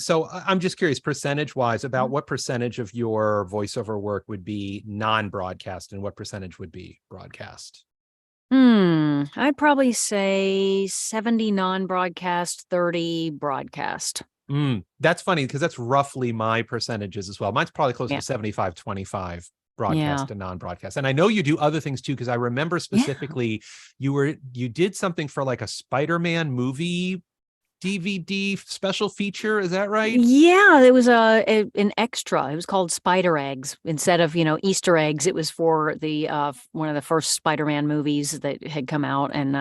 So I'm just curious, percentage wise, about what percentage of your voiceover work would be non-broadcast and what percentage would be broadcast? I'd probably say 70 non-broadcast, 30 broadcast. That's funny because that's roughly my percentages as well. Mine's probably closer Yeah. to 75-25 Yeah. broadcast and non-broadcast. And I know you do other things too, because I remember Yeah. specifically you did something for like a Spider-Man movie DVD special feature. Is that right? Yeah, it was an extra. It was called Spider Eggs. Instead of, Easter eggs, it was for the one of the first Spider-Man movies that had come out, and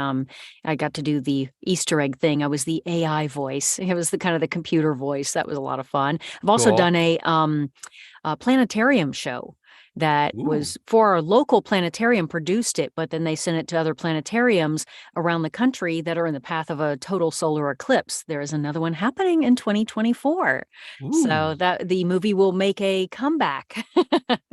I got to do the Easter egg thing. I was the AI voice. It was the kind of the computer voice. That was a lot of fun. I've also Cool. done a planetarium show that Ooh. was for our local planetarium, produced it, but then they sent it to other planetariums around the country that are in the path of a total solar eclipse. There is another one happening in 2024. So Ooh. that the movie will make a comeback.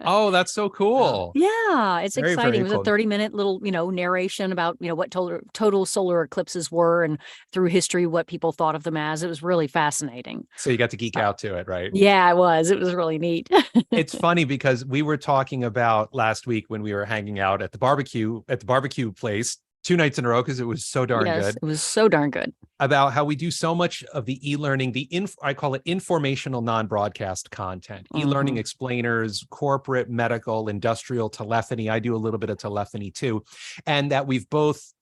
Oh, that's so cool. Yeah, it's Very, exciting. It very was a cool. 30-minute little, narration about, what total solar eclipses were and through history, what people thought of them as. It was really fascinating. So you got to geek So, out to it, right? yeah, it was. It was really neat. It's funny because we were talking about last week when we were hanging out at the barbecue place 2 nights in a row because it was so darn Yes, good, it was so darn good. about how we do so much of the e-learning, I call it informational non-broadcast content, e-learning Hmm. explainers, corporate, medical, industrial, telephony. I do a little bit of telephony too. And that we've both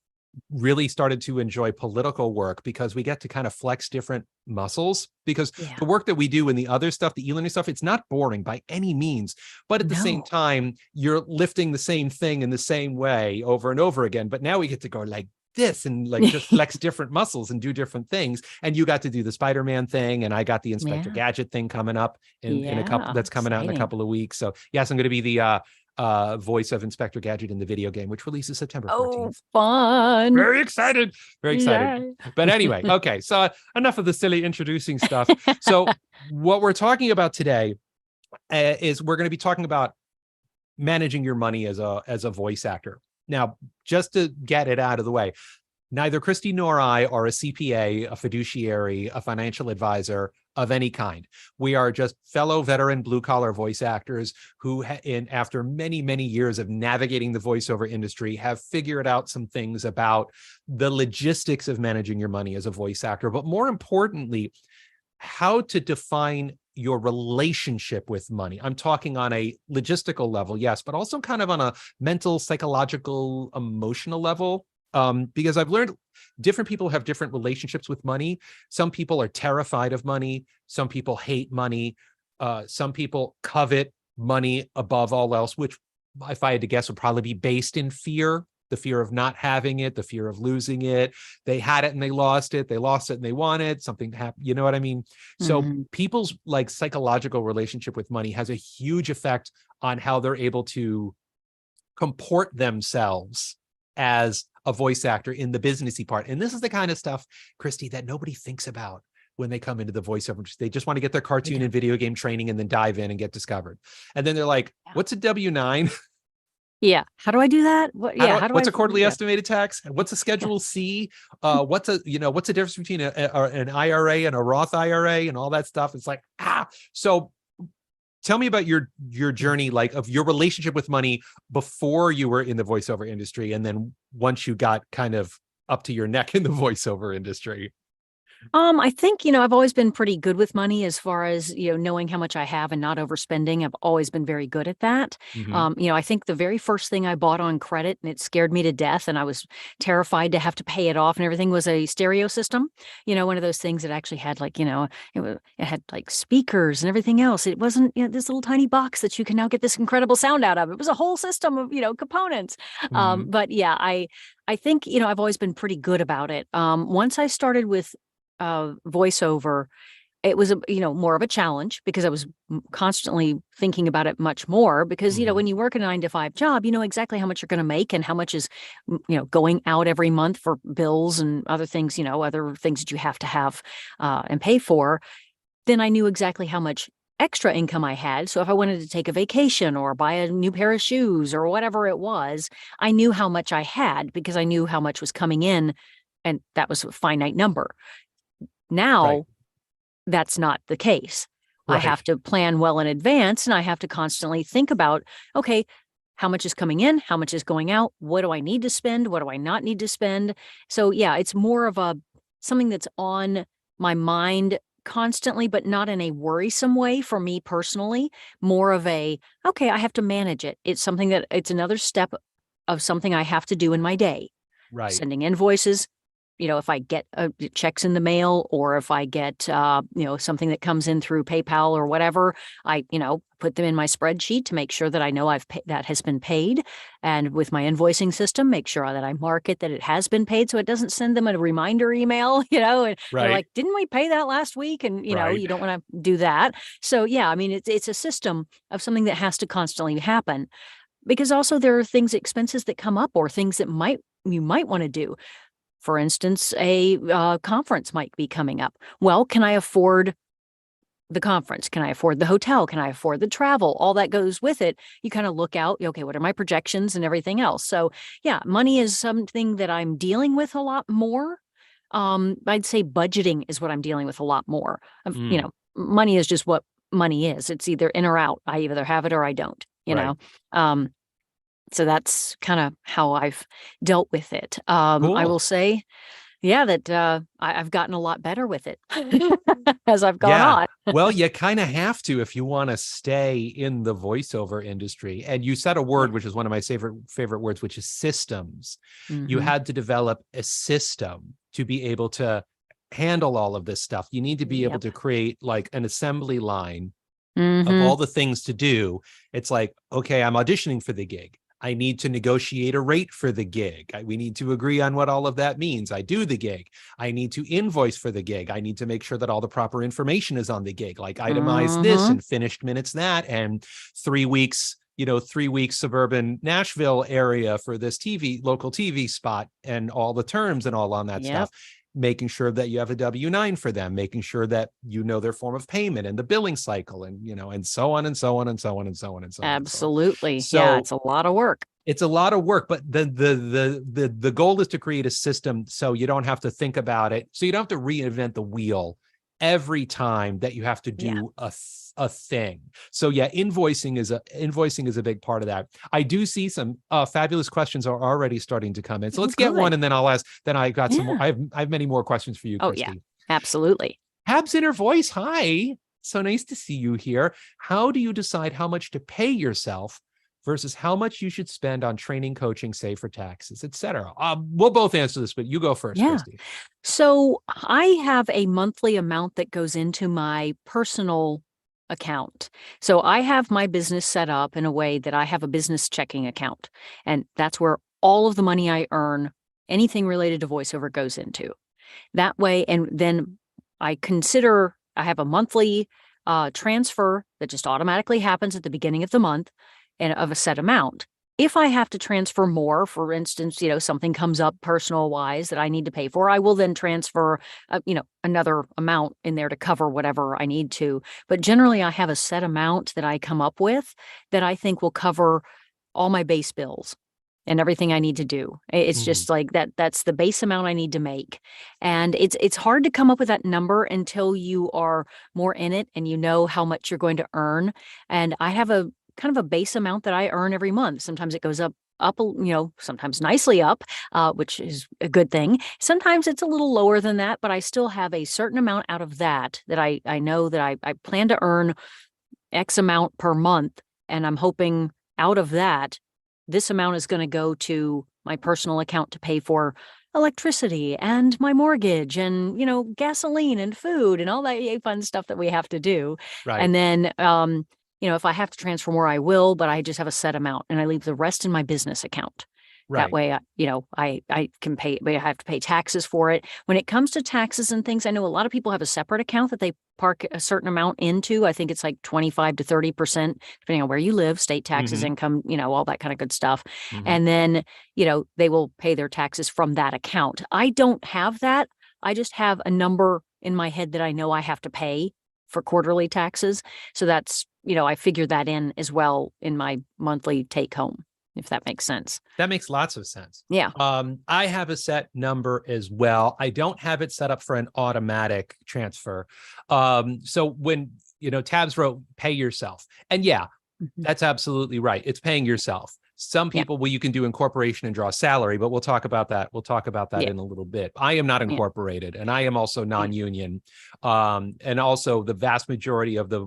really started to enjoy political work because we get to kind of flex different muscles, because Yeah. the work that we do and the other stuff, the e-learning stuff, it's not boring by any means, but at the same No. time you're lifting the same thing in the same way over and over again, but now we get to go like this and like just flex different muscles and do different things. And you got to do the Spider-Man thing, and I got the Inspector Yeah. Gadget thing coming up in a couple, Yeah. that's coming out in a Exciting. couple of weeks. So yes, I'm going to be the voice of Inspector Gadget in the video game, which releases September Oh, 14th. fun. Very excited. Very excited. Yeah. But anyway, okay. So enough of the silly introducing stuff. So what we're talking about today is we're going to be talking about managing your money as a voice actor. Now, just to get it out of the way, neither Christi nor I are a CPA, a fiduciary, a financial advisor of any kind. We are just fellow veteran blue-collar voice actors who, after many, many years of navigating the voiceover industry, have figured out some things about the logistics of managing your money as a voice actor, but more importantly, how to define your relationship with money. I'm talking on a logistical level, yes, but also kind of on a mental, psychological, emotional level. Because I've learned different people have different relationships with money. Some people are terrified of money. Some people hate money. Some people covet money above all else, which, if I had to guess, would probably be based in fear. The fear of not having it, the fear of losing it. They had it and they lost it. They lost it and they wanted something to happen. You know what I mean? So Hmm. people's like psychological relationship with money has a huge effect on how they're able to comport themselves as a voice actor in the businessy part. And this is the kind of stuff, Christi, that nobody thinks about when they come into the voiceover industry. They just want to get their They cartoon don't. and video game training and then dive in and get discovered. And then they're like, Yeah. what's a W-9? Yeah. How do I do that? What? Yeah. How do What's I? a quarterly Yeah. estimated tax? What's a Schedule C? What's the difference between an IRA and a Roth IRA and all that stuff? It's like, so tell me about your journey, like of your relationship with money before you were in the voiceover industry, and then once you got kind of up to your neck in the voiceover industry. I think, I've always been pretty good with money as far as, knowing how much I have and not overspending. I've always been very good at that. Mm-hmm. I think the very first thing I bought on credit, and it scared me to death, and I was terrified to have to pay it off and everything, was a stereo system. One of those things that actually had like, it had like speakers and everything else. It wasn't, this little tiny box that you can now get this incredible sound out of. It was a whole system of, components. Mm-hmm. But yeah, I think, I've always been pretty good about it. Once I started with voiceover, it was more of a challenge because I was constantly thinking about it much more because Mm-hmm. when you work a 9 to 5 job, you know exactly how much you're going to make and how much is going out every month for bills and other things, other things that you have to have and pay for. Then I knew exactly how much extra income I had. So if I wanted to take a vacation or buy a new pair of shoes or whatever it was, I knew how much I had because I knew how much was coming in, and that was a finite number. Right. Now, that's not the case. I Right. have to plan well in advance, and I have to constantly think about, okay, how much is coming in? How much is going out? What do I need to spend? What do I not need to spend? So yeah, it's more of something that's on my mind constantly, but not in a worrisome way for me personally. More of okay, I have to manage it. It's something it's another step of something I have to do in my day. Right. Sending invoices, if I get checks in the mail, or if I get, something that comes in through PayPal or whatever, I, put them in my spreadsheet to make sure that I know that has been paid. And with my invoicing system, make sure that I mark it that it has been paid, so it doesn't send them a reminder email, and they're Right. like, didn't we pay that last week? And, Right. you don't want to do that. So yeah, I mean, it's a system of something that has to constantly happen, because also there are expenses that come up, or things that you might want to do. For instance, a conference might be coming up. Well, can I afford the conference? Can I afford the hotel? Can I afford the travel? All that goes with it. You kind of look out, okay, what are my projections and everything else? So yeah, money is something that I'm dealing with a lot more. I'd say budgeting is what I'm dealing with a lot more. Money is just what money is. It's either in or out. I either have it or I don't, Right. So that's kind of how I've dealt with it. Cool. I will say, yeah, that I've gotten a lot better with it as I've gone Yeah. on. Well, you kind of have to if you want to stay in the voiceover industry. And you said a word, which is one of my favorite words, which is systems. You Mm-hmm. had to develop a system to be able to handle all of this stuff. You need to be able to create like an assembly line of all the things to do. It's like, okay, I'm auditioning for the gig. I need to negotiate a rate for the gig. We need to agree on what all of that means. I do the gig. I need to invoice for the gig. I need to make sure that all the proper information is on the gig, like itemize this and finished minutes that, and 3 weeks, 3 weeks suburban Nashville area for this local TV spot, and all the terms and all on that stuff. Making sure that you have a W-9 for them, making sure that their form of payment and the billing cycle, and and so on and so on and so on and so on and so on. Absolutely. So yeah, it's a lot of work. It's a lot of work, but the goal is to create a system so you don't have to think about it. So you don't have to reinvent the wheel every time that you have to do a thing. So yeah, invoicing is a big part of that. I do see some fabulous questions are already starting to come in. So let's get one, and then I'll ask. Then I got some more. I have many more questions for you, Christi. Yeah, absolutely. Habs Inner Voice. Hi, so nice to see you here. How do you decide how much to pay yourself versus how much you should spend on training, coaching, save for taxes, etc.? We'll both answer this, but you go first, Christi. So I have a monthly amount that goes into my personal account. So I have my business set up in a way that I have a business checking account, and that's where all of the money I earn, anything related to voiceover, goes into. That way, and then I have a monthly transfer that just automatically happens at the beginning of the month, and of a set amount. If I have to transfer more, for instance, something comes up personal wise that I need to pay for, I will then transfer, another amount in there to cover whatever I need to. But generally, I have a set amount that I come up with that I think will cover all my base bills and everything I need to do. It's just like that's the base amount I need to make. And it's hard to come up with that number until you are more in it and you know how much you're going to earn. And I have a kind of a base amount that I earn every month. Sometimes it goes up, sometimes nicely up, which is a good thing. Sometimes it's a little lower than that, but I still have a certain amount out of that I know that I plan to earn X amount per month. And I'm hoping out of that, this amount is going to go to my personal account to pay for electricity and my mortgage and, gasoline and food and all that fun stuff that we have to do. Right. And then, if I have to transfer more, I will, but I just have a set amount and I leave the rest in my business account. Right. That way, I can pay, but I have to pay taxes for it. When it comes to taxes and things, I know a lot of people have a separate account that they park a certain amount into. I think it's like 25 to 30%, depending on where you live, state taxes, income, all that kind of good stuff. And then, they will pay their taxes from that account. I don't have that. I just have a number in my head that I know I have to pay for quarterly taxes. So that's, I figure that in as well in my monthly take home. if that makes sense. That makes lots of sense. Yeah. I have a set number as well. I don't have it set up for an automatic transfer. So when, Tabs wrote pay yourself. And yeah, that's absolutely right. It's paying yourself. Some people, well, you can do incorporation and draw salary, but we'll talk about that. We'll talk about that in a little bit. I am not incorporated, and I am also non-union. And also the vast majority of the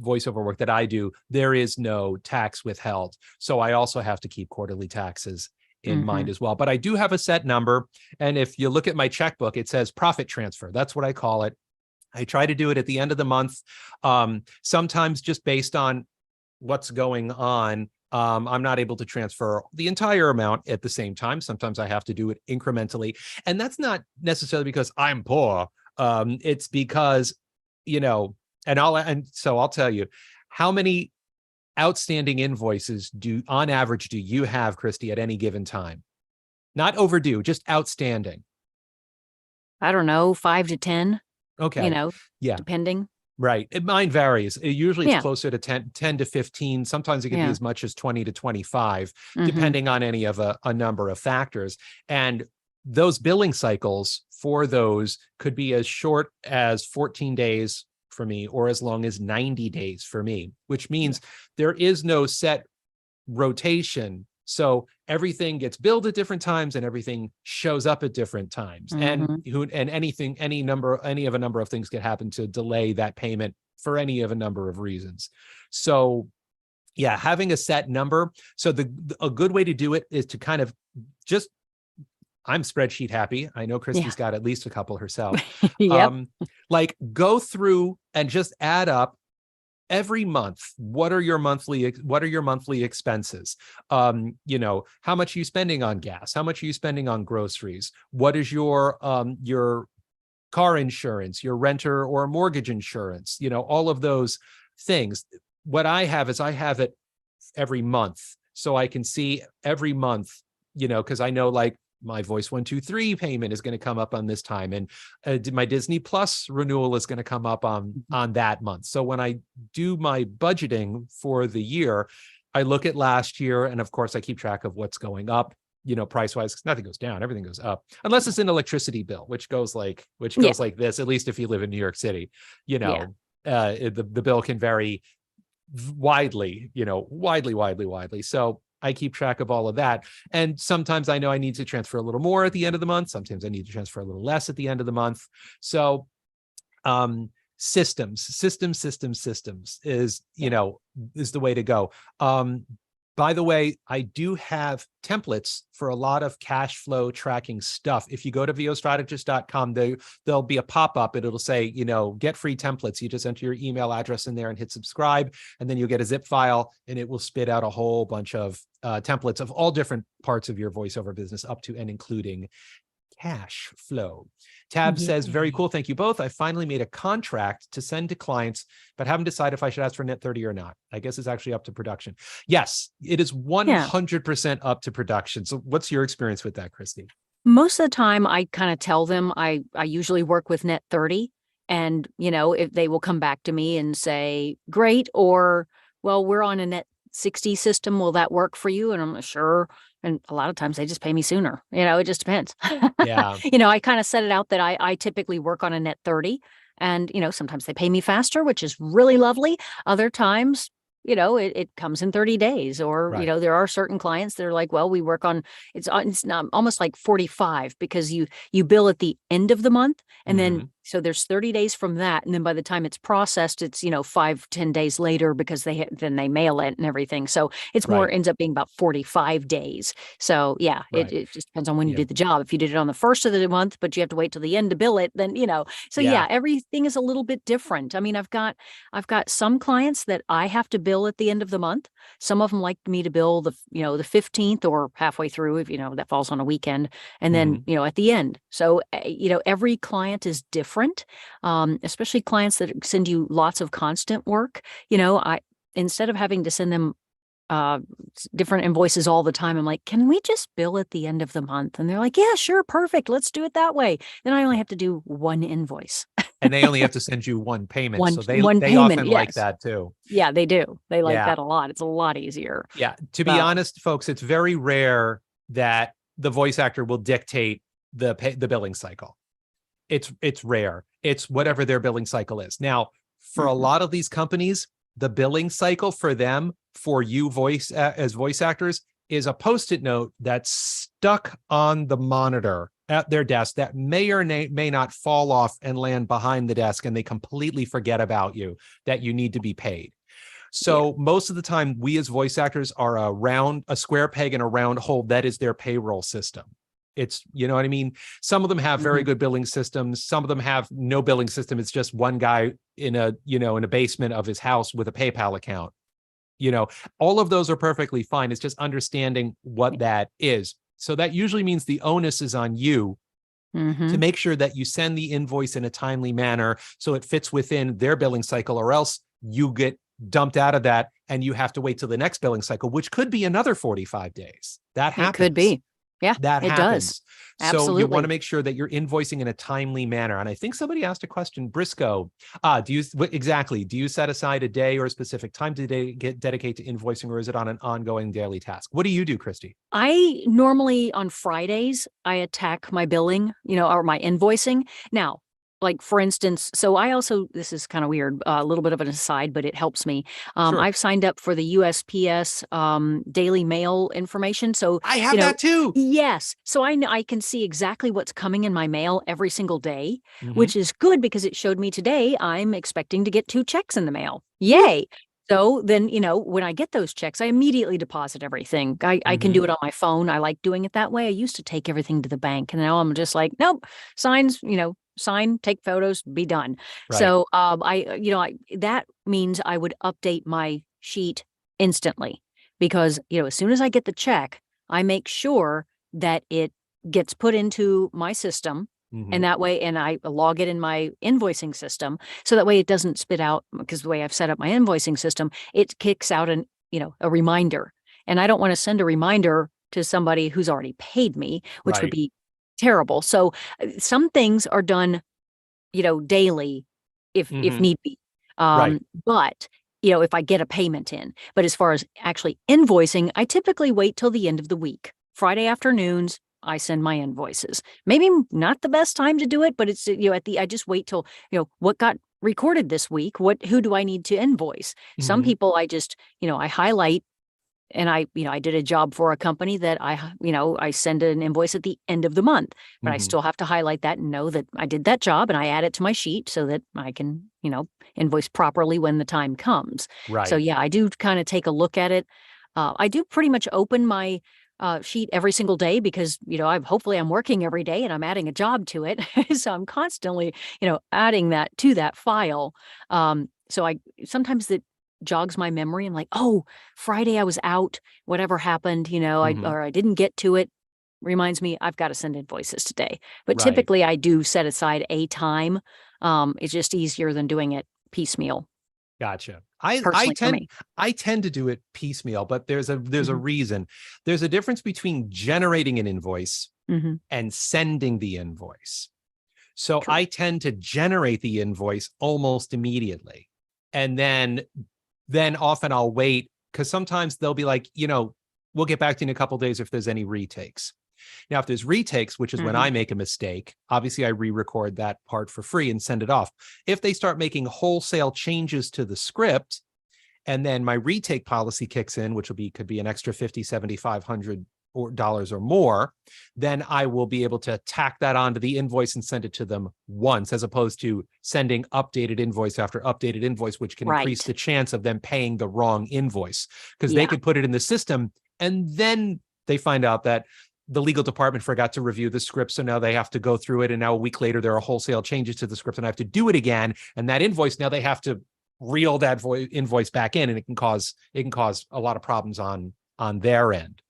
voiceover work that I do, there is no tax withheld. So I also have to keep quarterly taxes in mind as well. But I do have a set number. And if you look at my checkbook, it says profit transfer. That's what I call it. I try to do it at the end of the month. Sometimes just based on what's going on, I'm not able to transfer the entire amount at the same time. Sometimes I have to do it incrementally. And that's not necessarily because I'm poor. It's because, so I'll tell you, how many outstanding invoices on average do you have, Christi, at any given time? Not overdue, just outstanding. I don't know, 5 to 10. Okay. Depending. Right. Mine varies. Usually it's closer to 10 to 15. Sometimes it can be as much as 20 to 25, depending on any of a number of factors. And those billing cycles for those could be as short as 14 days for me, or as long as 90 days for me, which means there is no set rotation. So everything gets billed at different times and everything shows up at different times. And any of a number of things could happen to delay that payment for any of a number of reasons. So yeah, having a set number. So a good way to do it is to kind of just, I'm spreadsheet happy. I know Christi's got at least a couple herself. Like go through and just add up every month. What are your monthly expenses? How much are you spending on gas? How much are you spending on groceries? What is your car insurance, your renter or mortgage insurance? All of those things. What I have is I have it every month. So I can see every month, because I know like my Voice 123 payment is going to come up on this time, and my Disney Plus renewal is going to come up on that month. So when I do my budgeting for the year, I look at last year, and of course I keep track of what's going up, price wise. Nothing goes down, everything goes up, unless it's an electricity bill, which goes like this. At least if you live in New York City, the bill can vary widely, widely. So I keep track of all of that. And sometimes I know I need to transfer a little more at the end of the month. Sometimes I need to transfer a little less at the end of the month. So systems is, is the way to go. By the way, I do have templates for a lot of cash flow tracking stuff. If you go to vostrategist.com, there'll be a pop-up and it'll say, get free templates. You just enter your email address in there and hit subscribe, and then you'll get a zip file and it will spit out a whole bunch of templates of all different parts of your voiceover business, up to and including cash flow. Tab says, very cool. Thank you both. I finally made a contract to send to clients, but haven't decided if I should ask for net 30 or not. I guess it's actually up to production. Yes, it is 100% up to production. So what's your experience with that, Christi? Most of the time I kind of tell them I usually work with net 30, and, if they will come back to me and say, great, or, well, we're on a net 60 system. Will that work for you? And I'm sure. And a lot of times they just pay me sooner. It just depends. Yeah. I kind of set it out that I typically work on a net 30, and, sometimes they pay me faster, which is really lovely. Other times, it comes in 30 days, or, there are certain clients that are like, well, we work on, it's not almost like 45, because you bill at the end of the month, and then, so there's 30 days from that. And then by the time it's processed, it's, 5-10 days later, because then they mail it and everything. So it's more, ends up being about 45 days. So yeah, it just depends on when you did the job. If you did it on the first of the month, but you have to wait till the end to bill it, then, so yeah, everything is a little bit different. I mean, I've got some clients that I have to bill at the end of the month. Some of them like me to bill the 15th or halfway through, if, that falls on a weekend, and then, at the end. So, every client is different, especially clients that send you lots of constant work. I, instead of having to send them different invoices all the time. I'm like, can we just bill at the end of the month? And they're like, yeah, sure, perfect. Let's do it that way. Then I only have to do one invoice. And they only have to send you one payment. So One they payment, often like yes. that too. Yeah, they do. They like Yeah. that a lot. It's a lot easier. Yeah. To be honest, folks, it's very rare that the voice actor will dictate the billing cycle. It's rare. It's whatever their billing cycle is. Now, for a lot of these companies, the billing cycle for them, for you as voice actors, is a Post-it note that's stuck on the monitor at their desk that may or may not fall off and land behind the desk, and they completely forget about you, that you need to be paid. So most of the time, we as voice actors are a square peg in a round hole. That is their payroll system. It's, you know what I mean? Some of them have very good billing systems. Some of them have no billing system. It's just one guy in a basement of his house with a PayPal account. All of those are perfectly fine. It's just understanding what that is. So that usually means the onus is on you to make sure that you send the invoice in a timely manner so it fits within their billing cycle, or else you get dumped out of that and you have to wait till the next billing cycle, which could be another 45 days. That happens. It could be. Yeah, that it happens. Does. So Absolutely. you want to make sure that you're invoicing in a timely manner. And I think somebody asked a question, Briscoe, do you set aside a day or a specific time to dedicate to invoicing, or is it on an ongoing daily task? What do you do, Christi? I normally on Fridays, I attack my billing, or my invoicing. Now, like for instance, so I also, this is kind of weird, a little bit of an aside, but it helps me. Sure. I've signed up for the USPS Daily Mail information. So I have that too. Yes. So I can see exactly what's coming in my mail every single day, which is good because it showed me today I'm expecting to get 2 checks in the mail. Yay. So then, when I get those checks, I immediately deposit everything. I can do it on my phone. I like doing it that way. I used to take everything to the bank, and now I'm just like, nope, signs, sign, take photos, be done. Right. So that means I would update my sheet instantly because, as soon as I get the check, I make sure that it gets put into my system. And that way, and I log it in my invoicing system. So that way it doesn't spit out, because the way I've set up my invoicing system, it kicks out a reminder. And I don't want to send a reminder to somebody who's already paid me, which would be terrible. So some things are done, daily if need be. But, if I get a payment in. But as far as actually invoicing, I typically wait till the end of the week. Friday afternoons, I send my invoices. Maybe not the best time to do it, but it's, I just wait till, what got recorded this week? Who do I need to invoice? Some people I just, I highlight, and I did a job for a company that I send an invoice at the end of the month, but I still have to highlight that and know that I did that job, and I add it to my sheet so that I can, invoice properly when the time comes. Right. So yeah, I do kind of take a look at it. I do pretty much open my sheet every single day because, hopefully I'm working every day and I'm adding a job to it. So I'm constantly, adding that to that file. So sometimes that jogs my memory. I'm like, oh, Friday I was out, whatever happened, or I didn't get to it. Reminds me I've got to send invoices today. But typically I do set aside a time. It's just easier than doing it piecemeal. Gotcha. I tend to do it piecemeal, but there's a reason. There's a difference between generating an invoice and sending the invoice. So I tend to generate the invoice almost immediately. And then often I'll wait, because sometimes they'll be like, we'll get back to you in a couple of days if there's any retakes. Now, if there's retakes, which is when I make a mistake, obviously I re-record that part for free and send it off. If they start making wholesale changes to the script, and then my retake policy kicks in, which could be an extra $50, $75, $100 or more, then I will be able to tack that onto the invoice and send it to them once, as opposed to sending updated invoice after updated invoice, which can increase the chance of them paying the wrong invoice, because they could put it in the system and then they find out that the legal department forgot to review the script. So now they have to go through it. And now a week later, there are wholesale changes to the script and I have to do it again. And that invoice, now they have to reel that invoice back in, and it can cause a lot of problems on their end.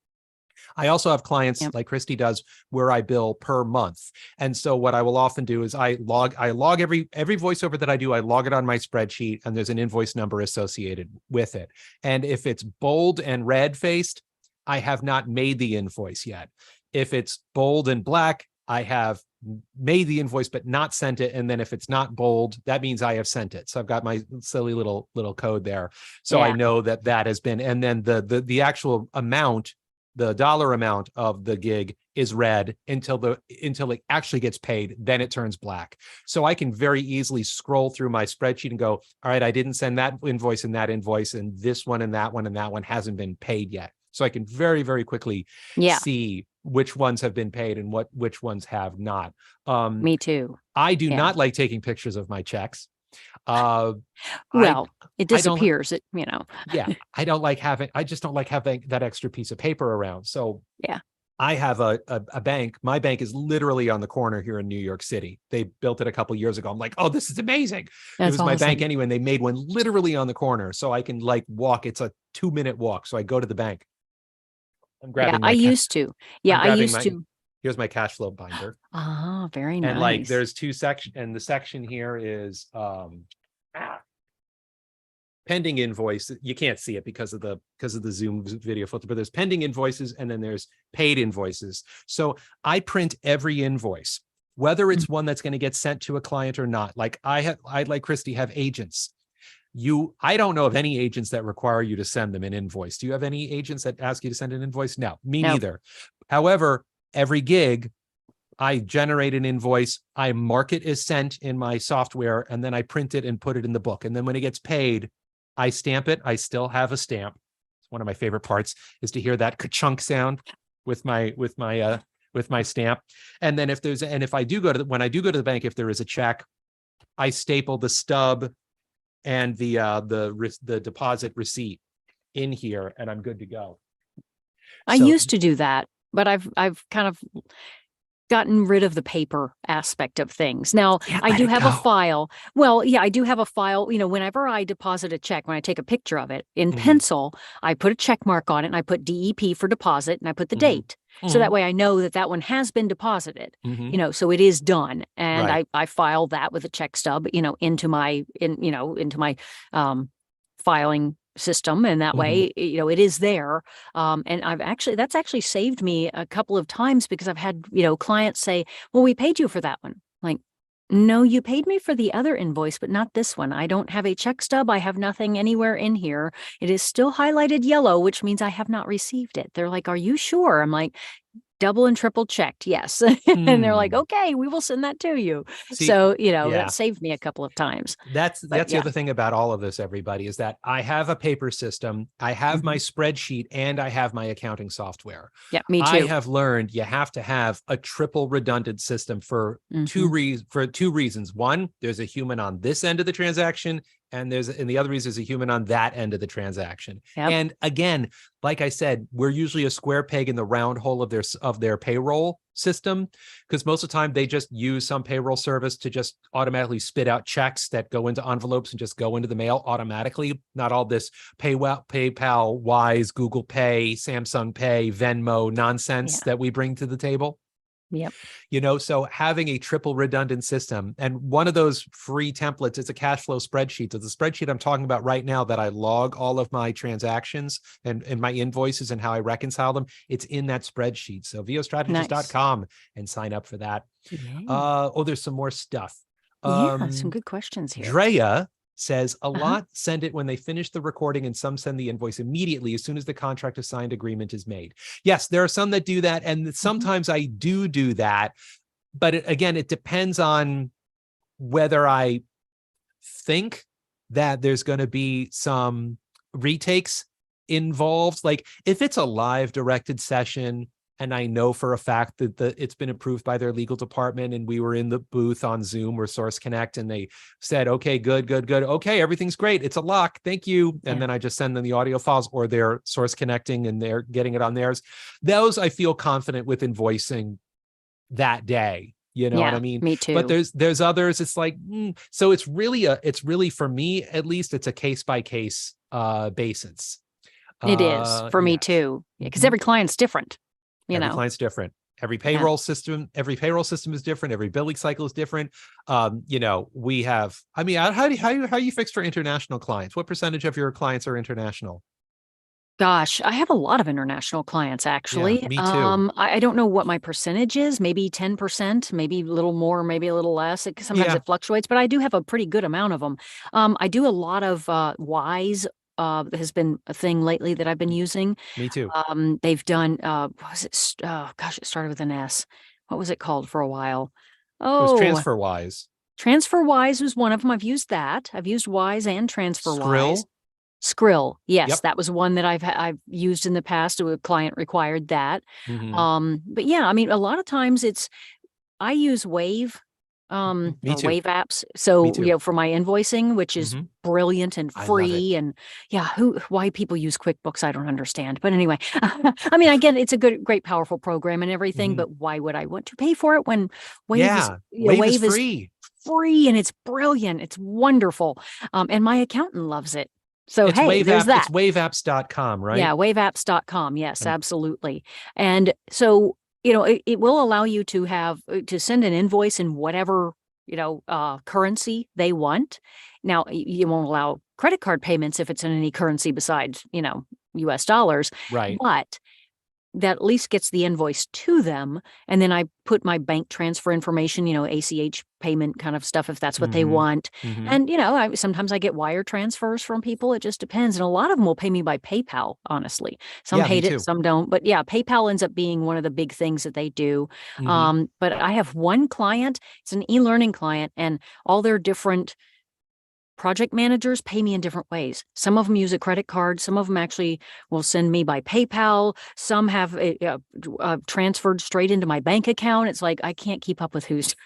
I also have clients Yep. like Christi does where I bill per month. And so what I will often do is I log every voiceover that I do, I log it on my spreadsheet, and there's an invoice number associated with it. And if it's bold and red faced, I have not made the invoice yet. If it's bold and black, I have made the invoice but not sent it. And then if it's not bold, that means I have sent it. So I've got my silly little code there. So I know that that has been, and then the actual amount, the dollar amount of the gig is red until it actually gets paid. Then it turns black. So I can very easily scroll through my spreadsheet and go, all right, I didn't send that invoice, and this one and that one and that one hasn't been paid yet. So I can very, very quickly see which ones have been paid and which ones have not. Me too. I do not like taking pictures of my checks. Well, it disappears. I don't like having, I just don't like having that extra piece of paper around. So I have a bank. My bank is literally on the corner here in New York City. They built it a couple years ago. I'm like, oh, this is amazing. It was my bank anyway, and they made one literally on the corner. So I can walk. It's a 2-minute walk. So I go to the bank. I'm grabbing I used to. Here's my cash flow binder. Oh, very nice. And there's 2 sections, and the section here is pending invoice. You can't see it because of the Zoom video filter, but there's pending invoices and then there's paid invoices. So I print every invoice, whether it's one that's going to get sent to a client or not. Like I like Christi, have agents. I don't know of any agents that require you to send them an invoice. Do you have any agents that ask you to send an invoice? No, me neither. However, every gig, I generate an invoice, I mark it as sent in my software, and then I print it and put it in the book. And then when it gets paid, I stamp it. I still have a stamp. It's one of my favorite parts is to hear that ka-chunk sound with my stamp. And then if I do go to when I do go to the bank, if there is a check, I staple the stub and the deposit receipt in here, and I'm good to go. I used to do that, but I've kind of gotten rid of the paper aspect of things. Now, I do have a file. Well, I do have a file. Whenever I deposit a check, when I take a picture of it in pencil, I put a check mark on it and I put DEP for deposit and I put the date. So that way I know that one has been deposited, so it is done. And I file that with a check stub, into my filing system. And that way, it is there. And that's actually saved me a couple of times because I've had, clients say, well, we paid you for that one. Like, no, you paid me for the other invoice, but not this one. I don't have a check stub. I have nothing anywhere in here. It is still highlighted yellow, which means I have not received it. They're like, are you sure? I'm like, double and triple checked. Yes. And they're like, okay, we will send that to you. That saved me a couple of times. That's the other thing about all of this, everybody, is that I have a paper system. I have my spreadsheet and I have my accounting software. Yeah, me too. I have learned you have to have a triple redundant system for two reasons. One, there's a human on this end of the transaction, and the other reason is a human on that end of the transaction. Yep. And again, like I said, we're usually a square peg in the round hole of their payroll system, because most of the time they just use some payroll service to just automatically spit out checks that go into envelopes and just go into the mail automatically. Not all this PayPal, Wise, Google Pay, Samsung Pay, Venmo nonsense that we bring to the table. Yep. So having a triple redundant system, and one of those free templates is a cash flow spreadsheet. So the spreadsheet I'm talking about right now that I log all of my transactions and my invoices and how I reconcile them, it's in that spreadsheet. So vostrategist.com and sign up for that. Yeah. There's some more stuff. Some good questions here. Drea says a lot send it when they finish the recording, and some send the invoice immediately as soon as the contract of signed agreement is made. Yes, there are some that do that, and sometimes I do that. But it depends on whether I think that there's going to be some retakes involved. Like if it's a live directed session, and I know for a fact that it's been approved by their legal department, and we were in the booth on Zoom or Source Connect, and they said, okay, good. Okay, everything's great. It's a lock. Thank you. And then I just send them the audio files, or they're Source Connecting and they're getting it on theirs. Those I feel confident with invoicing that day. You know what I mean? Me too. But there's others. It's like, so it's really for me, at least, it's a case by case basis. It is for me too. Because every client's different. you Every know. client's different. Every Yeah. payroll system is different. Every billing cycle is different. We have, I mean, how you fixed for international clients? What percentage of your clients are international? Gosh, I have a lot of international clients, actually. Yeah, me too. I don't know what my percentage is, maybe 10%, maybe a little more, maybe a little less. Sometimes Yeah, it fluctuates, but I do have a pretty good amount of them. I do a lot of Wise. Has been a thing lately that I've been using. me too. They've done, what was it? Oh, gosh, it started with an S. What was it called for a while? It was Oh, TransferWise. TransferWise was one of them. I've used that. I've used Wise and TransferWise. Skrill. Skrill, yes, Yep. that was one that I've used in the past. A client required that. Hmm. But yeah, I mean, a lot of times I use Wave, Me or too. Wave apps. Me So, too. for my invoicing, which is Hmm. brilliant and I love it. free. And yeah, why people use QuickBooks, I don't understand. But anyway, I mean, again, it's a great, powerful program and everything, Hmm. but why would I want to pay for it when Yeah, Wave is Wave is free. free and it's brilliant. It's wonderful. And my accountant loves it. So, hey, there's It's that. waveapps.com, Yeah, right? waveapps.com. Yes, And absolutely. And so, it will allow you to have to send an invoice in whatever, currency they want. Now, you won't allow credit card payments if it's in any currency besides, US dollars, right. but that at least gets the invoice to them. And then I put my bank transfer information, ACH payment kind of stuff, if that's what they Hmm. want. Hmm. And, sometimes I get wire transfers from people. It just depends. And a lot of them will pay me by PayPal, honestly. Some Yeah, me hate it, too. some don't. But yeah, PayPal ends up being one of the big things that they do. Hmm. But I have one client, it's an e-learning client, and all their different project managers pay me in different ways. Some of them use a credit card. Some of them actually will send me by PayPal. Some have transferred straight into my bank account. It's like I can't keep up with who's.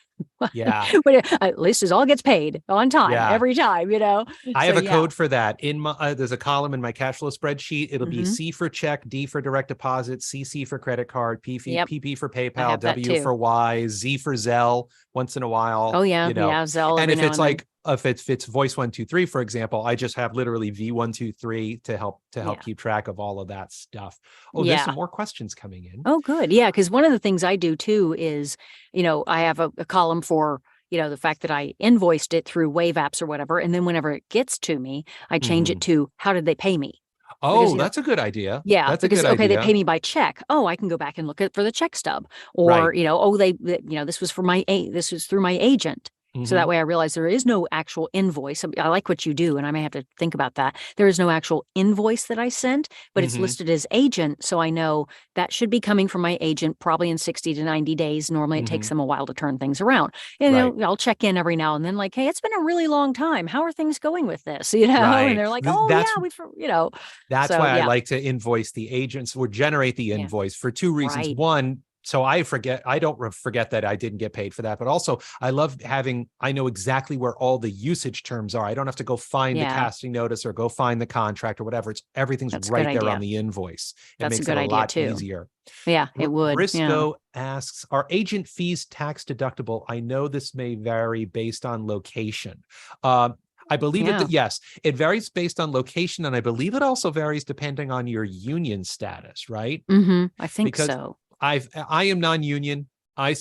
Yeah. But at least it all gets paid on time Yeah. every time. I So have a yeah. code for that. In my there's a column in my cash flow spreadsheet. It'll be Hmm. C for check, D for direct deposit, CC for credit card, Yep. PP for I PayPal, have that W too. for Y, Z for Zelle once in a while, Oh yeah. Yeah. Zelle And every if now it's and then. like if it's voice 123, for example, I just have literally V123 to help Yeah. keep track of all of that stuff. Oh, there's some Yeah. more questions coming in. Oh, good. Yeah. Because one of the things I do too is, I have a column for, the fact that I invoiced it through Wave apps or whatever. And then whenever it gets to me, I change it Mhm. to how did they pay me? Because, Oh, that's a good idea. yeah, That's a because good okay, they idea. pay me by check. Oh, I can go back and look at for the check stub, or Right. oh, this was this was through my agent. So that Hmm. way I realize there is no actual invoice. I like what you do, and I may have to think about that. There is no actual invoice that I sent, but it's Hmm. listed as agent. So I know that should be coming from my agent probably in 60 to 90 days. Normally it takes Hmm. them a while to turn things around. Right. I'll check in every now and then, like, hey, it's been a really long time. How are things going with this? And Right. they're like, oh, yeah, That's So why I yeah, like to invoice the agents or generate the yeah, invoice for two reasons. right. One, so I don't forget that I didn't get paid for that, but also I know exactly where all the usage terms are. I don't have to go find the Yeah, casting notice or go find the contract or whatever. Everything's that's a good right there on idea. the invoice. It That's a makes it good a idea lot too. easier. Yeah, it would. Yeah. Briscoe asks, are agent fees tax deductible? I know this may vary based on location. I believe Yeah. yes, it varies based on location, and I believe it also varies depending on your union status, right? I think Because so. I am non-union. I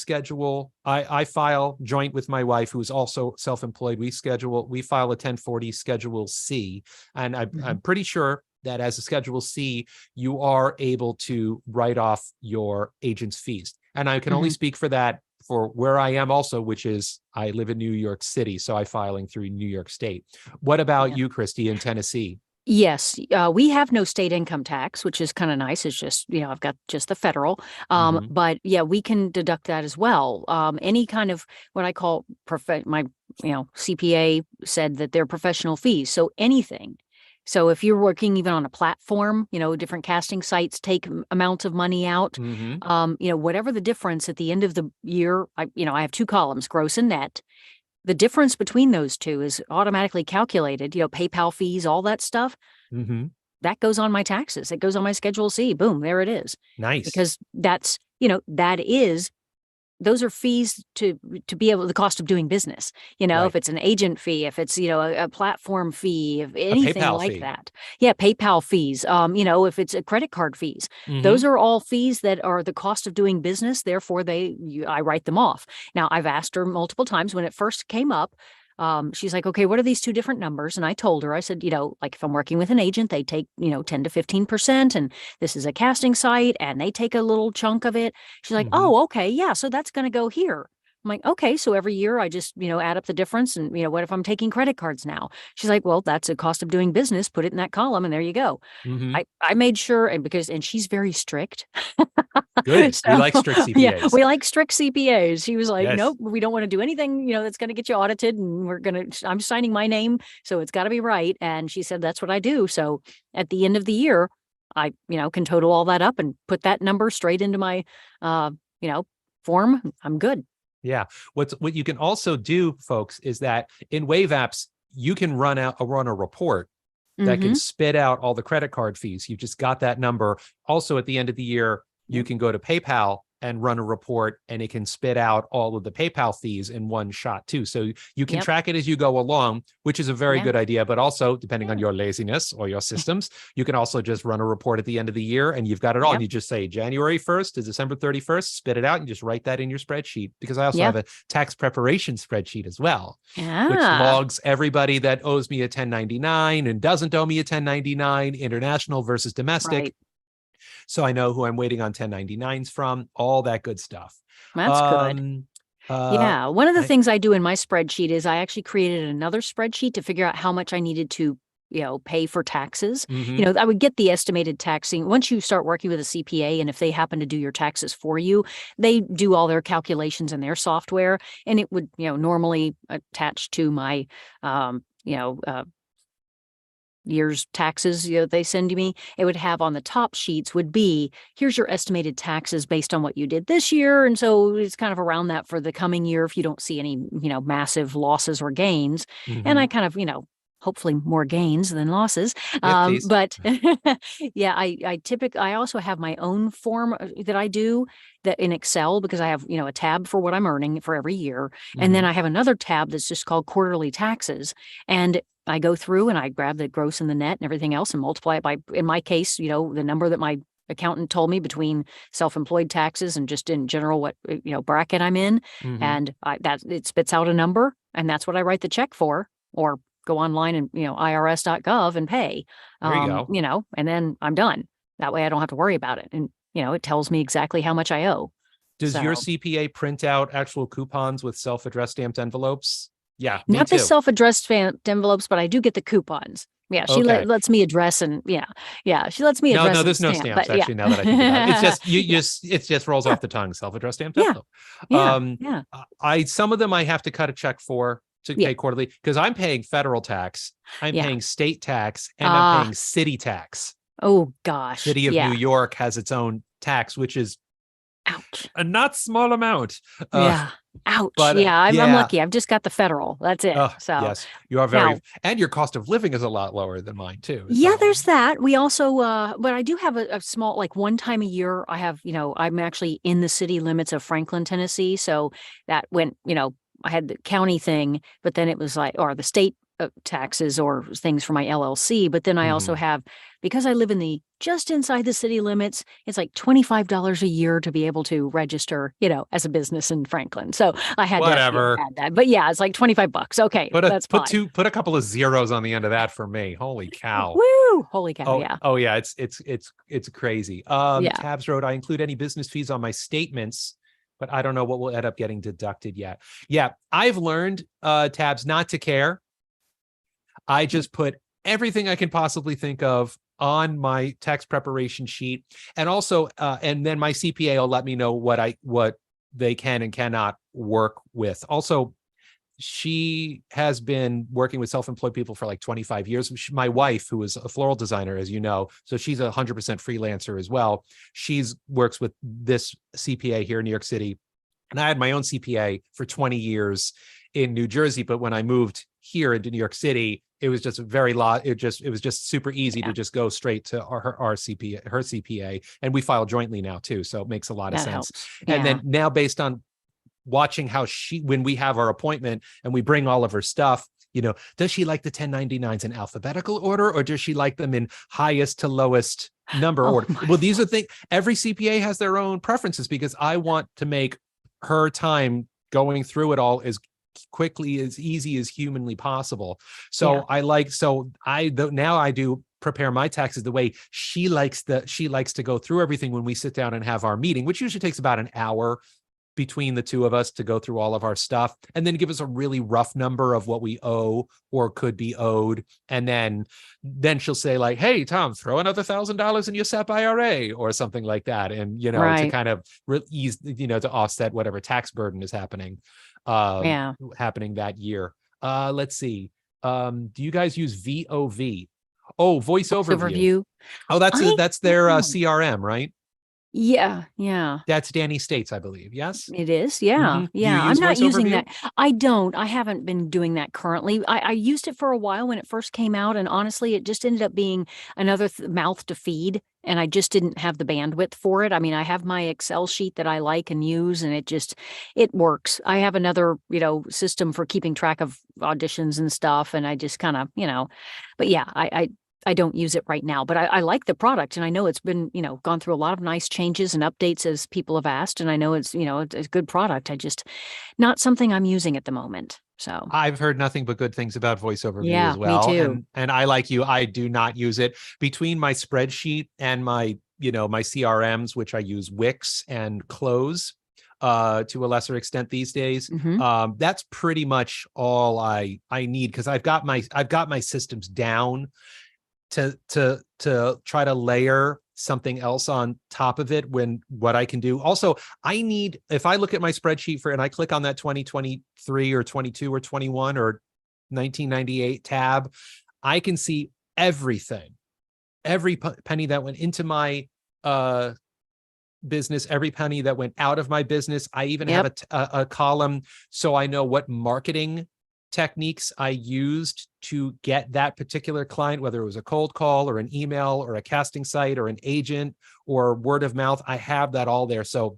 file joint with my wife, who's also self-employed. We file a 1040 Schedule C, and I'm Mhm. pretty sure that as a Schedule C, you are able to write off your agent's fees. And I can only Mhm. speak for that for where I am also, which is I live in New York City, so I'm filing through New York State. What about Yeah. you, Christy, in Tennessee? Yes, we have no state income tax, which is kind of nice. It's just, I've got just the federal. Hmm. But yeah, we can deduct that as well. Any kind of what I call my, CPA said that they're professional fees. So anything. So if you're working even on a platform, different casting sites take amounts of money out. Hmm. Whatever the difference at the end of the year, I have two columns, gross and net. The difference between those two is automatically calculated, PayPal fees, all that stuff, Hmm. that goes on my taxes. It goes on my Schedule C. Boom, there it is. Nice. Because that is those are fees to be able, the cost of doing business, Right. if it's an agent fee, if it's, a platform fee, if A anything PayPal like fee. that. Yeah. PayPal fees, if it's a credit card fees, Hmm. those are all fees that are the cost of doing business. Therefore I write them off. Now I've asked her multiple times when it first came up. She's like, okay, what are these two different numbers? And I told her, I said, like if I'm working with an agent, they take, 10 to 15%, and this is a casting site and they take a little chunk of it. She's like, Hmm. oh, okay. Yeah. So that's going to go here. I'm like, okay. So every year I just, add up the difference. And, what if I'm taking credit cards now? She's like, well, that's a cost of doing business. Put it in that column and there you go. Hmm. I made sure, and she's very strict. Good. We So like strict yeah, CPAs. we like strict CPAs. She was like, Yes. nope, we don't want to do anything, that's going to get you audited, and I'm signing my name, so it's got to be right. And she said, that's what I do. So at the end of the year, I, can total all that up and put that number straight into my, you know, form. I'm good. Yeah. What you can also do, folks, is that in Wave apps, you can run a report that can Mm-hmm. spit out all the credit card fees. You just got that number. Also, at the end of the year, you can go to PayPal and run a report, and it can spit out all of the PayPal fees in one shot too. So you can Yep. track it as you go along, which is a very Yeah. good idea. But also, depending on your laziness or your systems, you can also just run a report at the end of the year, and you've got it all. Yep. And you just say January 1st to December 31st, spit it out, and just write that in your spreadsheet. Because I also Yeah. have a tax preparation spreadsheet as well, which Ah, logs everybody that owes me a 1099 and doesn't owe me a 1099, international versus domestic. right. So I know who I'm waiting on 1099s from, all that good stuff. That's good. Um, Yeah. One of the I, things I do in my spreadsheet is I actually created another spreadsheet to figure out how much I needed to, pay for taxes. mhm, I would get the estimated taxing once you start working with a CPA. And if they happen to do your taxes for you, they do all their calculations in their software. And it would, normally attach to my, year's taxes they send to me. It would have on the top sheets would be, here's your estimated taxes based on what you did this year. And so it's kind of around that for the coming year if you don't see any, massive losses or gains. And I mhm. kind of, hopefully more gains than losses. Yes, please. But yeah, I also have my own form that I do that in Excel, because I have, a tab for what I'm earning for every year. And then Mhm, I have another tab that's just called quarterly taxes. And I go through and I grab the gross and the net and everything else and multiply it by, in my case, the number that my accountant told me between self-employed taxes and just in general what bracket I'm in. mhm. And that it spits out a number, and that's what I write the check for, or go online and irs.gov and pay. There you go. And then I'm done. That way I don't have to worry about it. And it tells me exactly how much I owe. Does your So CPA print out actual coupons with self-addressed stamped envelopes? Yeah, me not the too. self-addressed envelopes, but I do get the coupons. Yeah, she Okay. lets me address, and she lets me No, address no, and there's no stamp. stamps But yeah, actually. Now that I think about it, it's just you yeah, just it just rolls yeah, off the tongue. Self-addressed stamped yeah, envelope. yeah, yeah, I some of them I have to cut a check for to yeah, pay quarterly because I'm paying federal tax, I'm yeah. paying state tax, and I'm Ah, paying city tax. oh gosh, City of New yeah. York has its own tax, which is Ouch. a not small amount. Yeah. Ouch. But Yeah, I'm yeah. lucky. I've just got the federal. That's it. So Yes, you are very, now, and your cost of living is a lot lower than mine too. yeah, So, there's that. We also, but I do have a small, like one time a year, I have, I'm actually in the city limits of Franklin, Tennessee. So that went, I had the county thing, but then it was like, or the state taxes or things for my LLC. But then I also mhm. have, because I live in just inside the city limits, it's like $25 a year to be able to register, as a business in Franklin. So I had to, Whatever. add that. But yeah, it's like $25. Okay, that's fine. Put a couple of zeros on the end of that for me. Holy cow. Woo! Holy cow! Oh, Yeah, oh yeah, it's crazy. yeah. Tabs wrote, I include any business fees on my statements, but I don't know what will end up getting deducted yet. Yeah, I've learned Tabs not to care. I just put everything I can possibly think of on my tax preparation sheet, and also and then my CPA will let me know what they can and cannot work with. Also, she has been working with self-employed people for like 25 years. My wife, who is a floral designer, as you know, so she's 100% freelancer as well. She's works with this CPA here in New York City. And I had my own CPA for 20 years in New Jersey. But when I moved here into New York City, it was just it was just super easy Yeah, to just go straight to her CPA, and we file jointly now too. So it makes a lot of that sense. helps. And Yeah. then now based on watching how when we have our appointment and we bring all of her stuff, does she like the 1099s in alphabetical order, or does she like them in highest to lowest number order? Well, these are things, every CPA has their own preferences, because I want to make her time going through it all as quickly, as easy as humanly possible. So now I do prepare my taxes the way she likes to go through everything when we sit down and have our meeting, which usually takes about an hour between the two of us to go through all of our stuff, and then give us a really rough number of what we owe or could be owed. And then she'll say, like, hey, Tom, throw another $1,000 in your SEP IRA or something like that. And, to kind of ease, to offset whatever tax burden is happening that year. Let's see. Do you guys use VOV? Oh, voice overview. Oh, that's their CRM, right? Yeah. That's Danny States, I believe. Yes, it is. Yeah. Do you use I'm not voice using overview? that. I don't. I haven't been doing that currently. I used it for a while when it first came out, and honestly, it just ended up being another mouth to feed, and I just didn't have the bandwidth for it. I mean, I have my Excel sheet that I like and use, and it works. I have another, system for keeping track of auditions and stuff, and I just kind of, but yeah, I don't use it right now, but I like the product, and I know it's been, gone through a lot of nice changes and updates as people have asked. And I know it's, it's a good product. Not something I'm using at the moment. So I've heard nothing but good things about voice overview as well. Me too. And I, like you, I do not use it. Between my spreadsheet and my CRMs, which I use Wix and Close to a lesser extent these days. That's pretty much all I need, because I've got my systems down to try to layer something else on top of it when what I can do. Also, if I look at my spreadsheet and I click on that 2023 or 22 or 21 or 1998 tab, I can see everything, every penny that went into my business, every penny that went out of my business. I even have a column so I know what marketing techniques I used to get that particular client, whether it was a cold call or an email or a casting site or an agent or word of mouth. I have that all there. So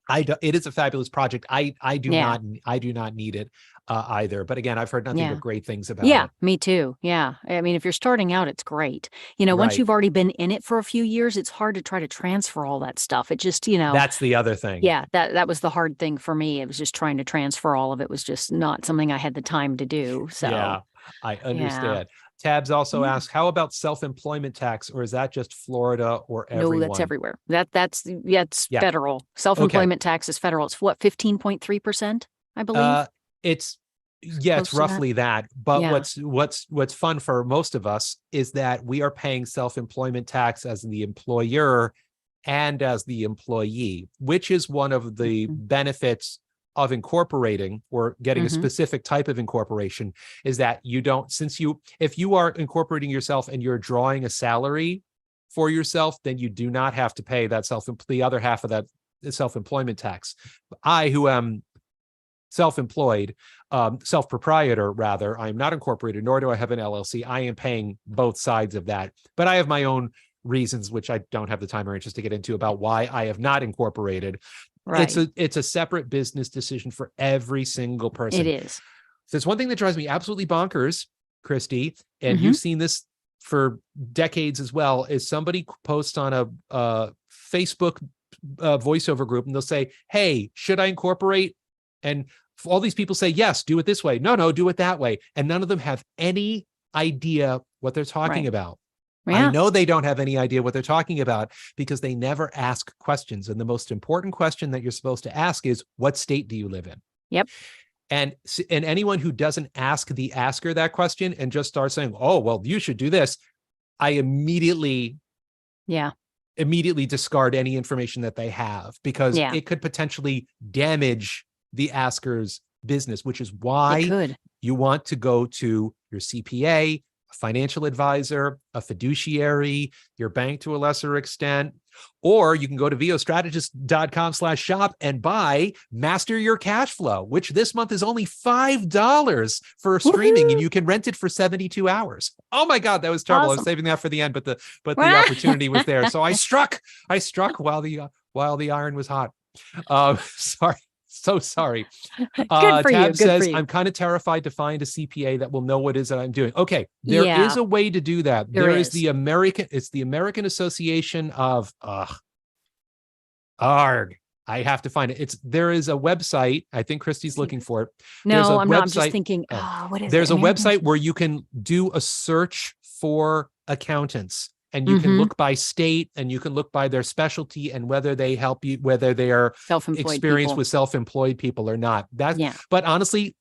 it is a fabulous project. I do not need it either. But again, I've heard nothing but great things about it. Me too. Yeah. I mean, if you're starting out, it's great. Once you've already been in it for a few years, it's hard to try to transfer all that stuff. It just, that's the other thing. Yeah. That was the hard thing for me. It was just trying to transfer all of it was just not something I had the time to do. So yeah, I understand. Tabs also ask, how about self-employment tax, or is that just Florida or everyone? No, that's everywhere. It's federal. Self-employment tax is federal. It's what, 15.3%, I believe? It's roughly that. But what's fun for most of us is that we are paying self-employment tax as the employer and as the employee, which is one of the benefits of incorporating or getting a specific type of incorporation, is that if you are incorporating yourself and you're drawing a salary for yourself, then you do not have to pay the other half of that self-employment tax. I, who am self-employed, self-proprietor rather, I'm not incorporated, nor do I have an LLC. I am paying both sides of that, but I have my own reasons, which I don't have the time or interest to get into, about why I have not incorporated. Right. It's a separate business decision for every single person. It is. So it's one thing that drives me absolutely bonkers, Christy, and you've seen this for decades as well, is somebody posts on a Facebook voiceover group and they'll say, hey, should I incorporate? And all these people say, yes, do it this way. No, do it that way. And none of them have any idea what they're talking about. Yeah. I know they don't have any idea what they're talking about because they never ask questions. And the most important question that you're supposed to ask is, what state do you live in? Yep. And anyone who doesn't ask the asker that question and just starts saying, oh, well, you should do this, I immediately discard any information that they have, because it could potentially damage the asker's business, which is why you want to go to your CPA, a financial advisor, a fiduciary, your bank to a lesser extent, or you can go to vostrategist.com/shop and buy Master Your Cash Flow, which this month is only $5 for streaming, and you can rent it for 72 hours. Oh my God, that was terrible. Awesome. I was saving that for the end, but the opportunity was there. So I struck while the iron was hot. So sorry. Good for you. Tab Good for says, you. I'm kind of terrified to find a CPA that will know what it is that I'm doing. Okay, there Yeah, is a way to do that. there There is is. it's the American Association of, ARG. I have to find it. There is a website. I think Christy's looking for it. There's No, a I'm not. I'm just website. thinking, Oh, what is it? there's a American website where you can do a search for accountants, and you can Mhm. look by state, and you can look by their specialty and whether they help you, whether they are Self-employed experienced people. with self-employed people or not. Yeah. But honestly,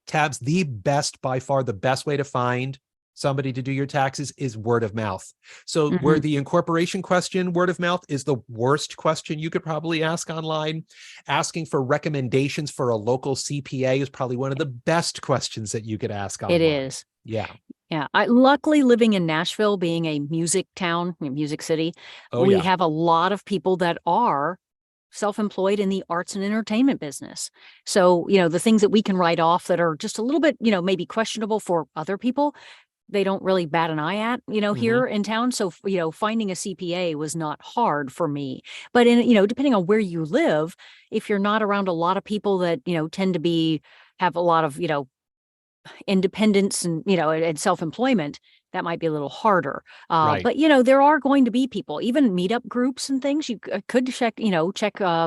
Tabs, the best, by far the best way to find somebody to do your taxes is word of mouth. So where Mhm. the incorporation question, word of mouth, is the worst question you could probably ask online. Asking for recommendations for a local CPA is probably one of the best questions that you could ask online. It is. Yeah. Yeah. Luckily living in Nashville, being a music town, music city, Oh, we yeah. have a lot of people that are self-employed in the arts and entertainment business. So, the things that we can write off that are just a little bit, maybe questionable for other people, they don't really bat an eye at, here in town. So, finding a CPA was not hard for me. But depending on where you live, if you're not around a lot of people that, tend to have a lot of, independence and, and self-employment, that might be a little harder. Right. But, there are going to be people, even meetup groups and things. You could check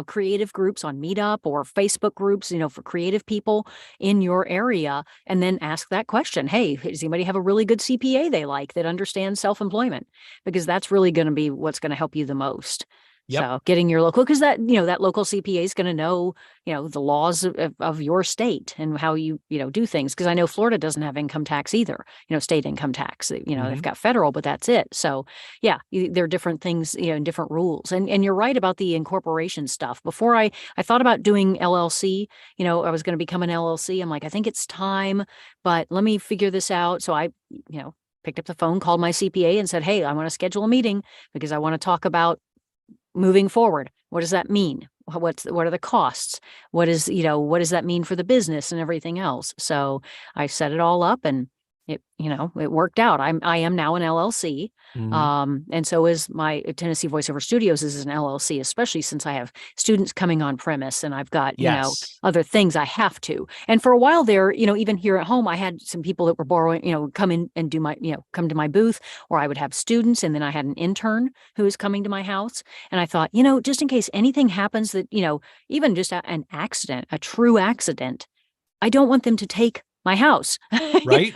creative groups on Meetup or Facebook groups, for creative people in your area, and then ask that question. Hey, does anybody have a really good CPA they like that understands self-employment? Because that's really going to be what's going to help you the most. Yep. So getting your local, because that local CPA is going to know, the laws of your state and how you, do things. Because I know Florida doesn't have income tax either, state income tax. They've got federal, but that's it. So yeah, there are different things, and different rules. And you're right about the incorporation stuff. Before I thought about doing LLC, I was going to become an LLC. I'm like, I think it's time, but let me figure this out. So I, picked up the phone, called my CPA and said, hey, I want to schedule a meeting because I want to talk about moving forward. What does that mean? What are the costs? What does that mean for the business and everything else? So I set it all up, and it worked out. I am now an LLC. And so is my Tennessee Voiceover Studios is an LLC, especially since I have students coming on premise and I've got, Yes. other things I have to. And for a while there, even here at home, I had some people that were borrowing, come in and do my, come to my booth, or I would have students. And then I had an intern who was coming to my house. And I thought, just in case anything happens that, even just an accident, a true accident, I don't want them to take my house. Right.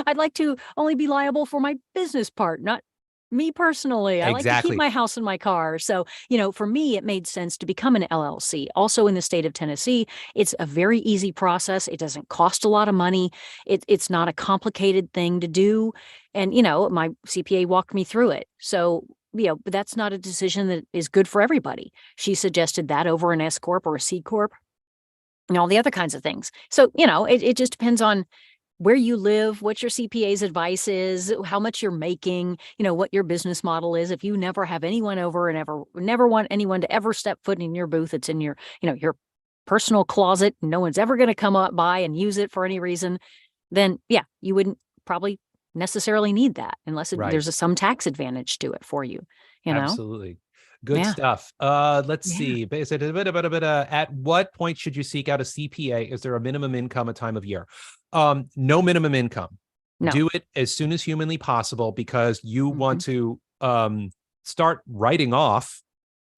I'd like to only be liable for my business part, not me personally. I like to keep Exactly. my house and my car. So, for me, it made sense to become an LLC. Also in the state of Tennessee, it's a very easy process. It doesn't cost a lot of money. It's not a complicated thing to do. And, my CPA walked me through it. So, but that's not a decision that is good for everybody. She suggested that over an S Corp or a C Corp and all the other kinds of things. So, it just depends on where you live, what your CPA's advice is, how much you're making, what your business model is. If you never have anyone over and never want anyone to ever step foot in your booth, it's in your, your personal closet, no one's ever going to come up by and use it for any reason, then yeah, you wouldn't probably necessarily need that unless Right. there's some tax advantage to it for you, Absolutely. Good Yeah. stuff. Let's see. At what point should you seek out a CPA? Is there a minimum income, a time of year? No minimum income. No. Do it as soon as humanly possible because you want to start writing off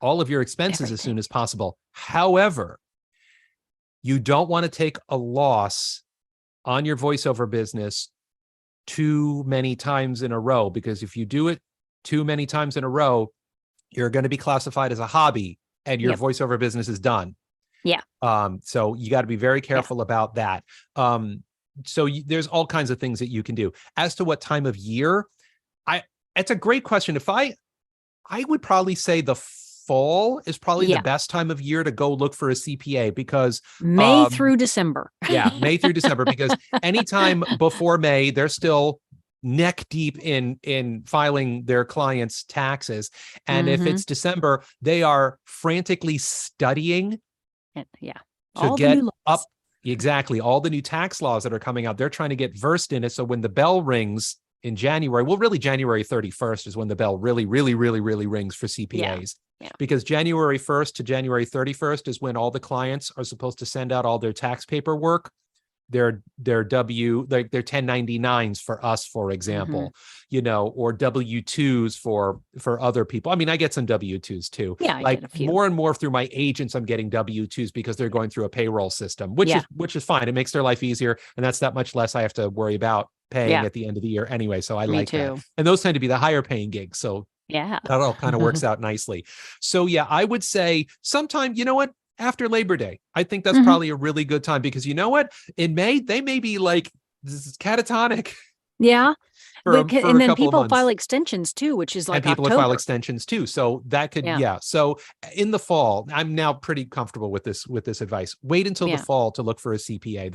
all of your expenses as soon as possible. However, you don't want to take a loss on your voiceover business too many times in a row, because if you do it too many times in a row, you're going to be classified as a hobby and your voiceover business is done. Yeah. So you got to be very careful about that. So there's all kinds of things that you can do. As to what time of year, it's a great question. I would probably say the fall is probably the best time of year to go look for a CPA because May through December. May through December, because anytime before May, they're still neck deep in filing their clients' taxes. And if it's December, they are frantically studying to all get up. Exactly. All the new tax laws that are coming out, they're trying to get versed in it. So when the bell rings in January, well, really January 31st is when the bell really, really, really, really rings for CPAs. Yeah. because January 1st to January 31st is when all the clients are supposed to send out all their tax paperwork, their 1099s for us, for example, or W-2s for other people. I mean, I get some W-2s too. Yeah, I get a few. More and more through my agents, I'm getting W-2s because they're going through a payroll system, which is fine. It makes their life easier, and that's that much less I have to worry about paying at the end of the year anyway. So I like that. And those tend to be the higher paying gigs. So that all kind of works out nicely. So yeah, I would say sometime, you know what? After Labor Day, I think that's probably a really good time, because you know what? In May, they may be like, this is catatonic. Yeah. And then people file extensions too, which is like and people October. File extensions too. So that could, So in the fall, I'm now pretty comfortable with this advice. Wait until the fall to look for a CPA.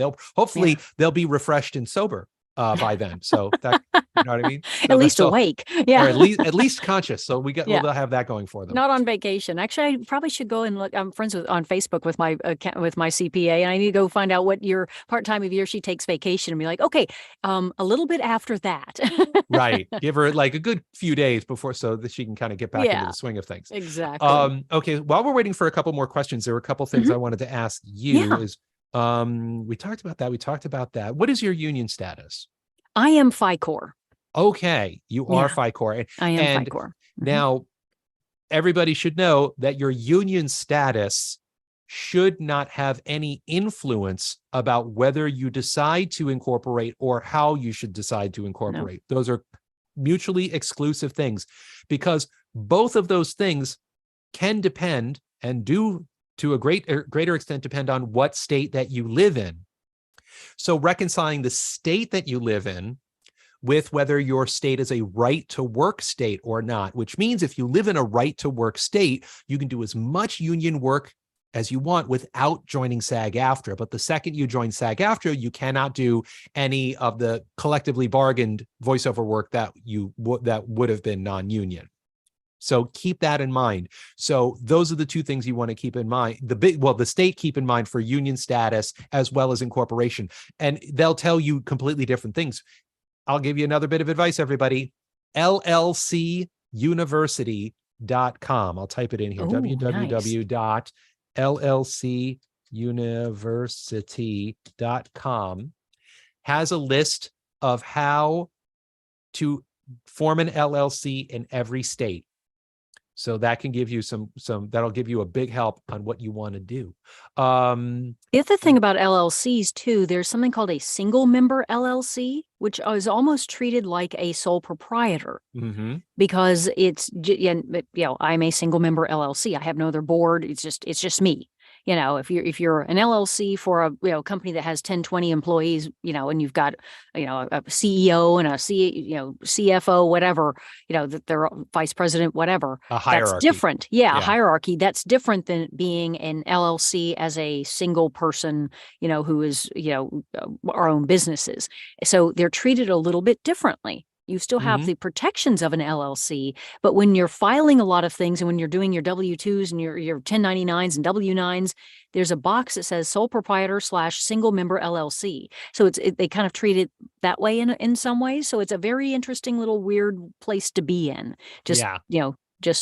They'll be refreshed and sober by then. So that, you know what I mean? So at least awake. Yeah. Or at least conscious. So we'll have that going for them. Not on vacation. Actually, I probably should go and look. I'm friends on Facebook with my CPA, and I need to go find out what year, part-time of year she takes vacation, and be like, okay, a little bit after that. Right. Give her like a good few days before, so that she can kind of get back into the swing of things. Exactly. Okay. While we're waiting for a couple more questions, there were a couple things I wanted to ask you. We talked about that. What is your union status? I am FICOR. Okay. You are FICOR. I am FICOR. Now, everybody should know that your union status should not have any influence about whether you decide to incorporate or how you should decide to incorporate. No. Those are mutually exclusive things, because both of those things can depend, and do to a greater extent depend, on what state that you live in. So reconciling the state that you live in with whether your state is a right to work state or not, which means if you live in a right to work state, you can do as much union work as you want without joining SAG-AFTRA. But the second you join SAG-AFTRA, you cannot do any of the collectively bargained voiceover work that would have been non-union. So keep that in mind. So those are the two things you want to keep in mind. The state keep in mind for union status as well as incorporation, and they'll tell you completely different things. I'll give you another bit of advice, everybody. llcuniversity.com. I'll type it in here. www.llcuniversity.com has a list of how to form an LLC in every state. So that can give you that'll give you a big help on what you want to do. The other thing about LLCs too, there's something called a single member LLC, which is almost treated like a sole proprietor, because it's, I'm a single member LLC. I have no other board. It's just me. If you're an LLC for a company that has 10, 20 employees, and you've got a CEO and a CFO, whatever, that they're vice president, whatever. A hierarchy. That's different. Yeah, a hierarchy. That's different than being an LLC as a single person, who is our own businesses. So they're treated a little bit differently. You still have the protections of an LLC, but when you're filing a lot of things and when you're doing your W-2s and your 1099s and W-9s, there's a box that says sole proprietor / single member LLC. So they kind of treat it that way in some ways. So it's a very interesting little weird place to be in. Just so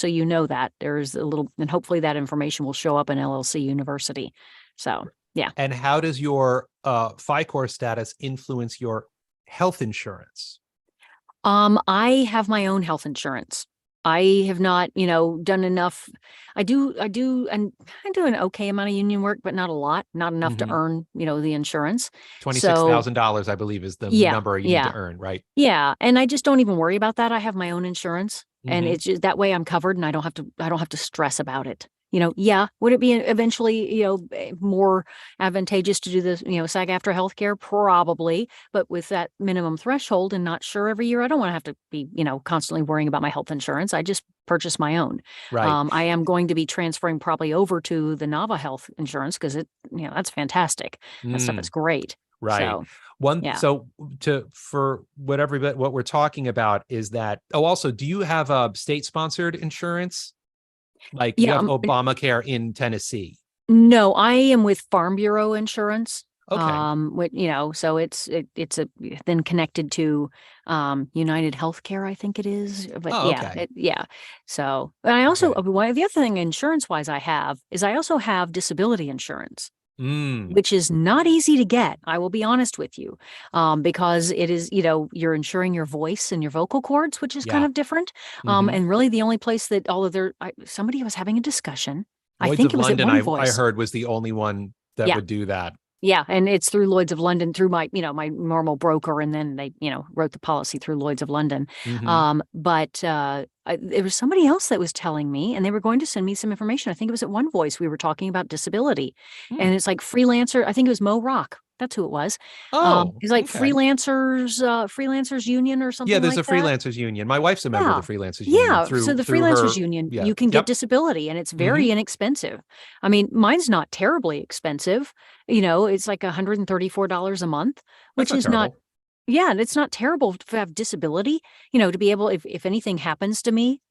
you know that there's a little, and hopefully that information will show up in LLC University. So, yeah. And how does your FICOR status influence your health insurance? I have my own health insurance. I have not, done enough. I do, and I do an okay amount of union work, but not a lot, not enough to earn, the insurance. $26,000, I believe, is the number you need to earn, right? Yeah. And I just don't even worry about that. I have my own insurance, and it's just that way I'm covered, and I don't have to stress about it. Would it be eventually, more advantageous to do this, SAG-AFTRA healthcare? Probably, but with that minimum threshold and not sure every year, I don't want to have to be, constantly worrying about my health insurance. I just purchase my own. Right. I am going to be transferring probably over to the Nava health insurance because that's fantastic. That stuff is great. Right. For what we're talking about is that, also, do you have a state-sponsored insurance? Like you have Obamacare in Tennessee? No, I am with Farm Bureau Insurance. Okay. So it's then connected to United Healthcare, I think it is. But Oh, yeah, okay. So, and I also, Okay. one the other thing insurance wise I also have disability insurance, Mm, which is not easy to get. I will be honest with you, because it is, you're insuring your voice and your vocal cords, which is kind yeah. of different. Hmm. And really the only place that somebody was having a discussion. I Lloyd's think of it was at London, One I Voice. heard was the only one that Yeah. would do that. Yeah, and it's through Lloyd's of London through my normal broker, and then they wrote the policy through Lloyd's of London. Hmm. But there was somebody else that was telling me, and they were going to send me some information. I think it was at One Voice. We were talking about disability, Hmm. and it's like freelancer. I think it was Mo Rock. That's who it was. Oh, It's like okay. freelancers union or Yeah, something there's like a that. freelancers union. My wife's a member of Yeah. the freelancers union Yeah. So through the through freelancers her. union, Yeah. you can get Yep. disability and it's Hmm. very inexpensive. I mean, mine's not terribly expensive. It's like $134 a month, That's which not is not, terrible. yeah, and it's not terrible to have disability, to be able, if anything happens to me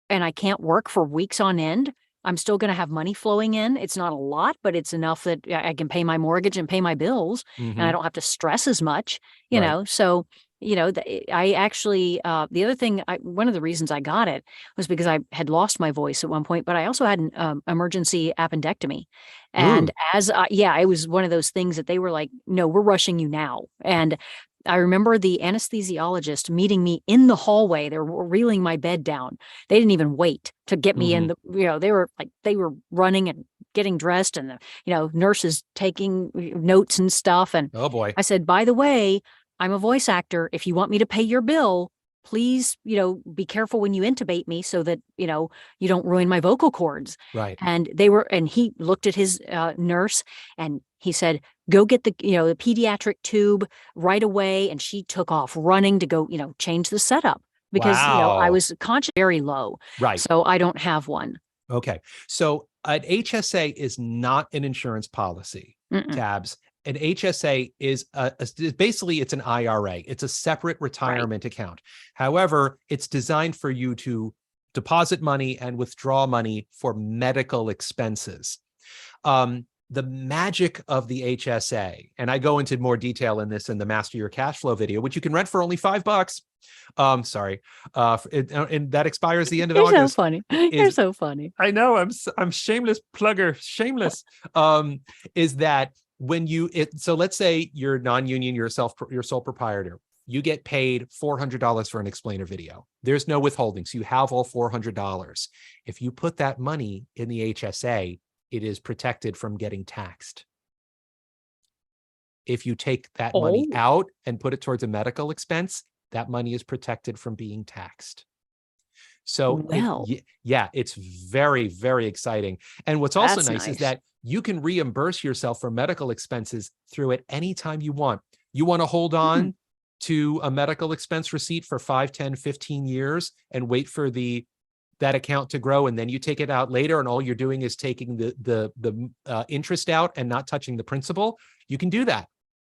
and I can't work for weeks on end, I'm still going to have money flowing in. It's not a lot, but it's enough that I can pay my mortgage and pay my bills, and I Hmm. don't have to stress as much, Right. So, I actually, the other thing, one of the reasons I got it was because I had lost my voice at one point, but I also had an emergency appendectomy. And Ooh. it was one of those things that they were like, no, we're rushing you now. And I remember the anesthesiologist meeting me in the hallway. They were reeling my bed down. They didn't even wait to get me in Hmm. they were running and getting dressed, and the nurses taking notes and stuff. And Oh boy. I said, by the way, I'm a voice actor. If you want me to pay your bill, please, be careful when you intubate me so that, you don't ruin my vocal cords. Right. And he looked at his nurse and he said, go get the pediatric tube right away. And she took off running to go, change the setup because, I Wow. was conscious very low. Right. So I don't have one. Okay. So an HSA is not an insurance policy, Mm-mm. Tabs. An HSA is basically it's an IRA. It's a separate Right. retirement account. However, it's designed for you to deposit money and withdraw money for medical expenses. The magic of the HSA, and I go into more detail in this in the Master Your Cash Flow video, which you can rent for only $5. Sorry, and that expires the end of You're so August. funny. You're Is so funny. I know I'm shameless plugger, shameless. Is that when so let's say you're non-union, you're sole proprietor, you get paid $400 for an explainer video. There's no withholding, so you have all $400. If you put that money in the HSA, it is protected from getting taxed. If you take that money Oh, out and put it towards a medical expense, that money is protected from being taxed. So well, it's very, very exciting. And what's also that's nice is nice. that you can reimburse yourself for medical expenses through it anytime you want. You want to hold Hmm. on to a medical expense receipt for 5, 10, 15 years and wait for that account to grow, and then you take it out later, and all you're doing is taking the interest out and not touching the principal. You can do that.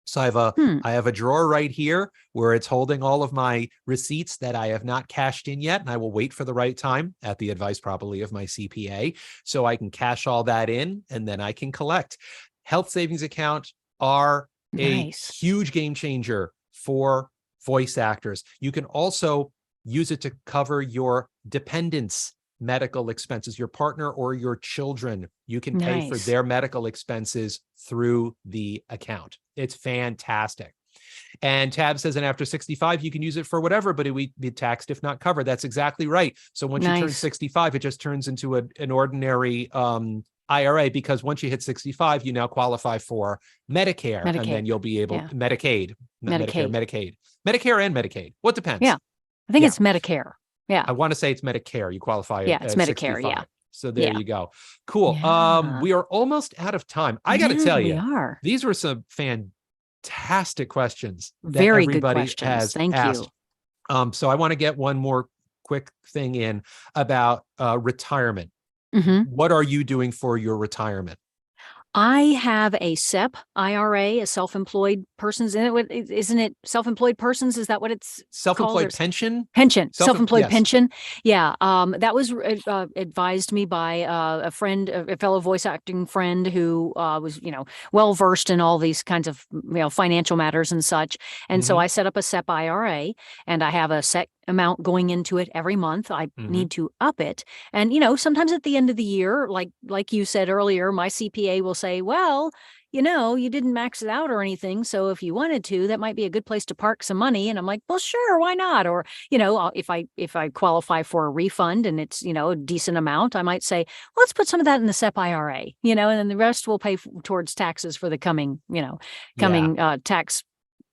So Hmm. I have a drawer right here where it's holding all of my receipts that I have not cashed in yet, and I will wait for the right time at the advice probably of my CPA so I can cash all that in, and then I can collect. Health savings account are a Nice. huge game changer for voice actors. You can also use it to cover your dependents' medical expenses, your partner or your children. You can pay for Nice. their medical expenses through the account. It's fantastic. And Tab says, and after 65, you can use it for whatever, but it would be taxed if not covered. That's exactly right. So once you turn Nice. 65, it just turns into an ordinary IRA, because once you hit 65, you now qualify for Medicare, and Medicaid. then you'll be able Yeah. Medicaid, not Medicare, Medicaid. Medicare and Medicaid. What Yeah. depends? I think Yeah. it's Medicare. Yeah. I want to say it's Medicare. You qualify Yeah. It's at Medicare. Yeah. 65. So there Yeah. you go. Cool. Yeah. We are almost out of time. I got to Yeah, tell we you, are. these were some fantastic questions that Very good everybody questions. has Thank you. asked. So I want to get one more quick thing in about retirement. Hmm. What are you doing for your retirement? I have a SEP IRA, a self-employed persons. Isn't it self-employed persons? Is that what it's called? Self-employed pension? Self-employed Yes. pension. Yeah. That was advised me by a friend, a fellow voice acting friend who was, well versed in all these kinds of, financial matters and such. And so Mhm. I set up a SEP IRA, and I have a set amount going into it every month. I Mhm. need to up it. And, sometimes at the end of the year, like you said earlier, my CPA will say, well, you didn't max it out or anything. So if you wanted to, that might be a good place to park some money. And I'm like, well, sure, why not? Or, if I qualify for a refund and it's, a decent amount, I might say, well, let's put some of that in the SEP IRA, and then the rest will pay towards taxes for the coming, Yeah. tax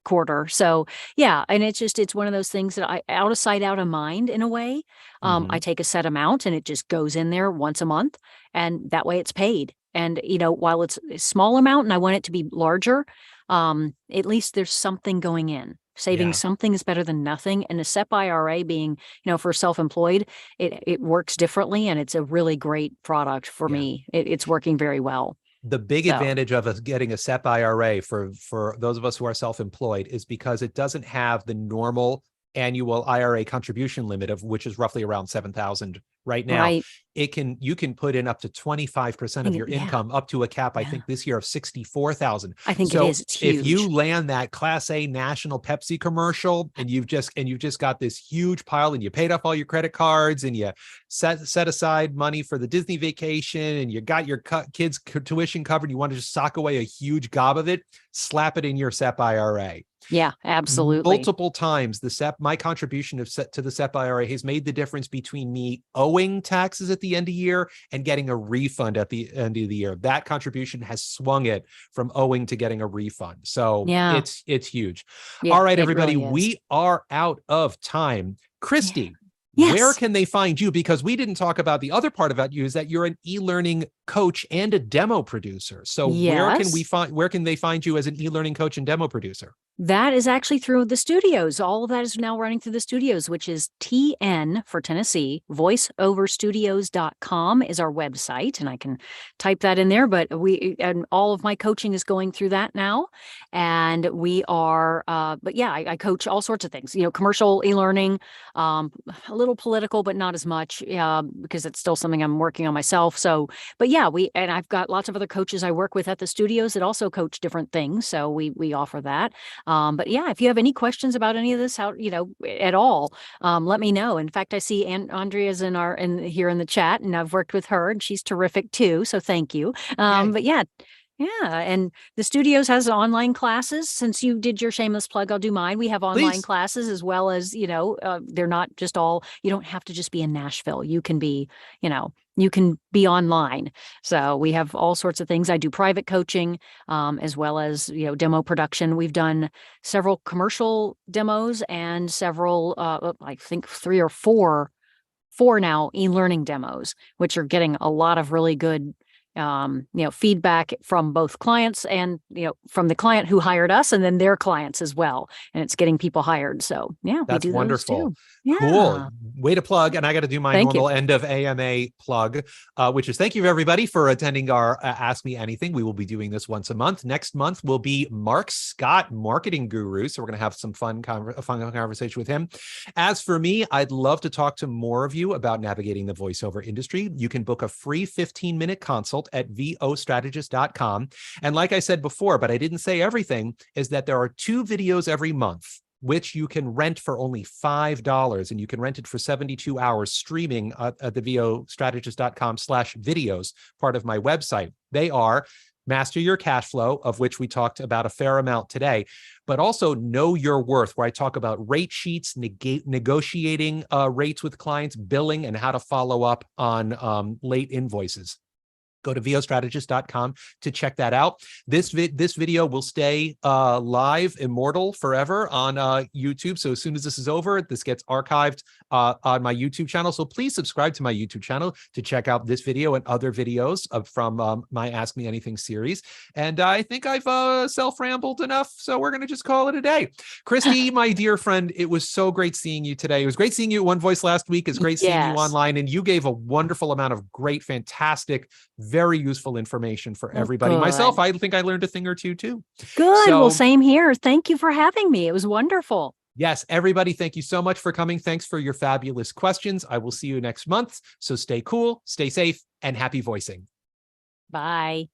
quarter. So yeah, and it's one of those things that I out of sight, out of mind in a way. I Mhm. take a set amount and it just goes in there once a month, and that way it's paid. And while it's a small amount and I want it to be larger, at least there's something going in. Saving Yeah. something is better than nothing. And a SEP IRA being, for self-employed, it works differently, and it's a really great product for Yeah. me. It's working very well. The big So advantage of us getting a SEP IRA for those of us who are self-employed is because it doesn't have the normal annual IRA contribution limit of which is roughly around 7,000 right now. right. You can put in up to 25% of your Yeah. income up to a cap, I Yeah. think this year of 64,000. I think it So is. It's if you huge. land that Class A national Pepsi commercial and you've just got this huge pile and you paid off all your credit cards and you set aside money for the Disney vacation and you got your kids' tuition covered, you want to just sock away a huge gob of it, slap it in your SEP IRA. Yeah, absolutely. Multiple times my contribution to the SEP IRA has made the difference between me owing taxes at the end of the year and getting a refund at the end of the year. That contribution has swung it from owing to getting a refund. So Yeah. it's huge. Yeah, All right, it everybody, really is. we are out of time. Yeah. Christi, where Yes. can they find you? Because we didn't talk about the other part about you is that you're an e-learning coach and a demo producer. So where can Yes. they find you as an e-learning coach and demo producer? That is actually through the studios. All of that is now running through the studios, which is TN for Tennessee. Voiceoverstudios.com is our website, and I can type that in there. But all of my coaching is going through that now. And we are, but yeah, I coach all sorts of things, commercial e-learning, a little political, but not as much because it's still something I'm working on myself. So, but yeah, and I've got lots of other coaches I work with at the studios that also coach different things. So we offer that. But yeah, if you have any questions about any of this, at all, let me know. In fact, I see Andrea's here in the chat, and I've worked with her, and she's terrific too. So thank you. But yeah. Yeah, and the studios has online classes. Since you did your shameless plug, I'll do mine. We have online Please. classes as well as, they're not just you don't have to just be in Nashville. You can be, online. So we have all sorts of things. I do private coaching, as well as, demo production. We've done several commercial demos and several, I think 3 or 4 now e-learning demos, which are getting a lot of really good feedback from both clients and, from the client who hired us and then their clients as well. And it's getting people hired. So yeah, That's we do wonderful. those too. Yeah. Cool. Way to plug. And I got to do my normal end of AMA plug, which is thank you everybody for attending our Ask Me Anything. We will be doing this once a month. Next month will be Mark Scott, marketing guru. So we're going to have some fun conversation with him. As for me, I'd love to talk to more of you about navigating the voiceover industry. You can book a free 15-minute consult at vostrategist.com. And like I said before, but I didn't say everything, is that there are 2 videos every month which you can rent for only $5, and you can rent it for 72 hours streaming at the vostrategist.com/videos, part of my website. They are Master Your Cash Flow, of which we talked about a fair amount today, but also Know Your Worth, where I talk about rate sheets, negotiating rates with clients, billing, and how to follow up on late invoices. Go to vostrategist.com to check that out. This video will stay live, immortal forever on YouTube. So as soon as this is over, this gets archived on my YouTube channel. So please subscribe to my YouTube channel to check out this video and other videos from my Ask Me Anything series. And I think I've self-rambled enough, so we're going to just call it a day. Christi, my dear friend, it was so great seeing you today. It was great seeing you at One Voice last week. It's great seeing you online, and you gave a wonderful amount of great, fantastic, very very useful information for Well, everybody. Myself, good. I think I learned a thing or two too. Good. Well, So same here. Thank you for having me. It was wonderful. yes, everybody, thank you so much for coming. Thanks for your fabulous questions. I will see you next month. So stay cool, stay safe, and happy voicing. Bye.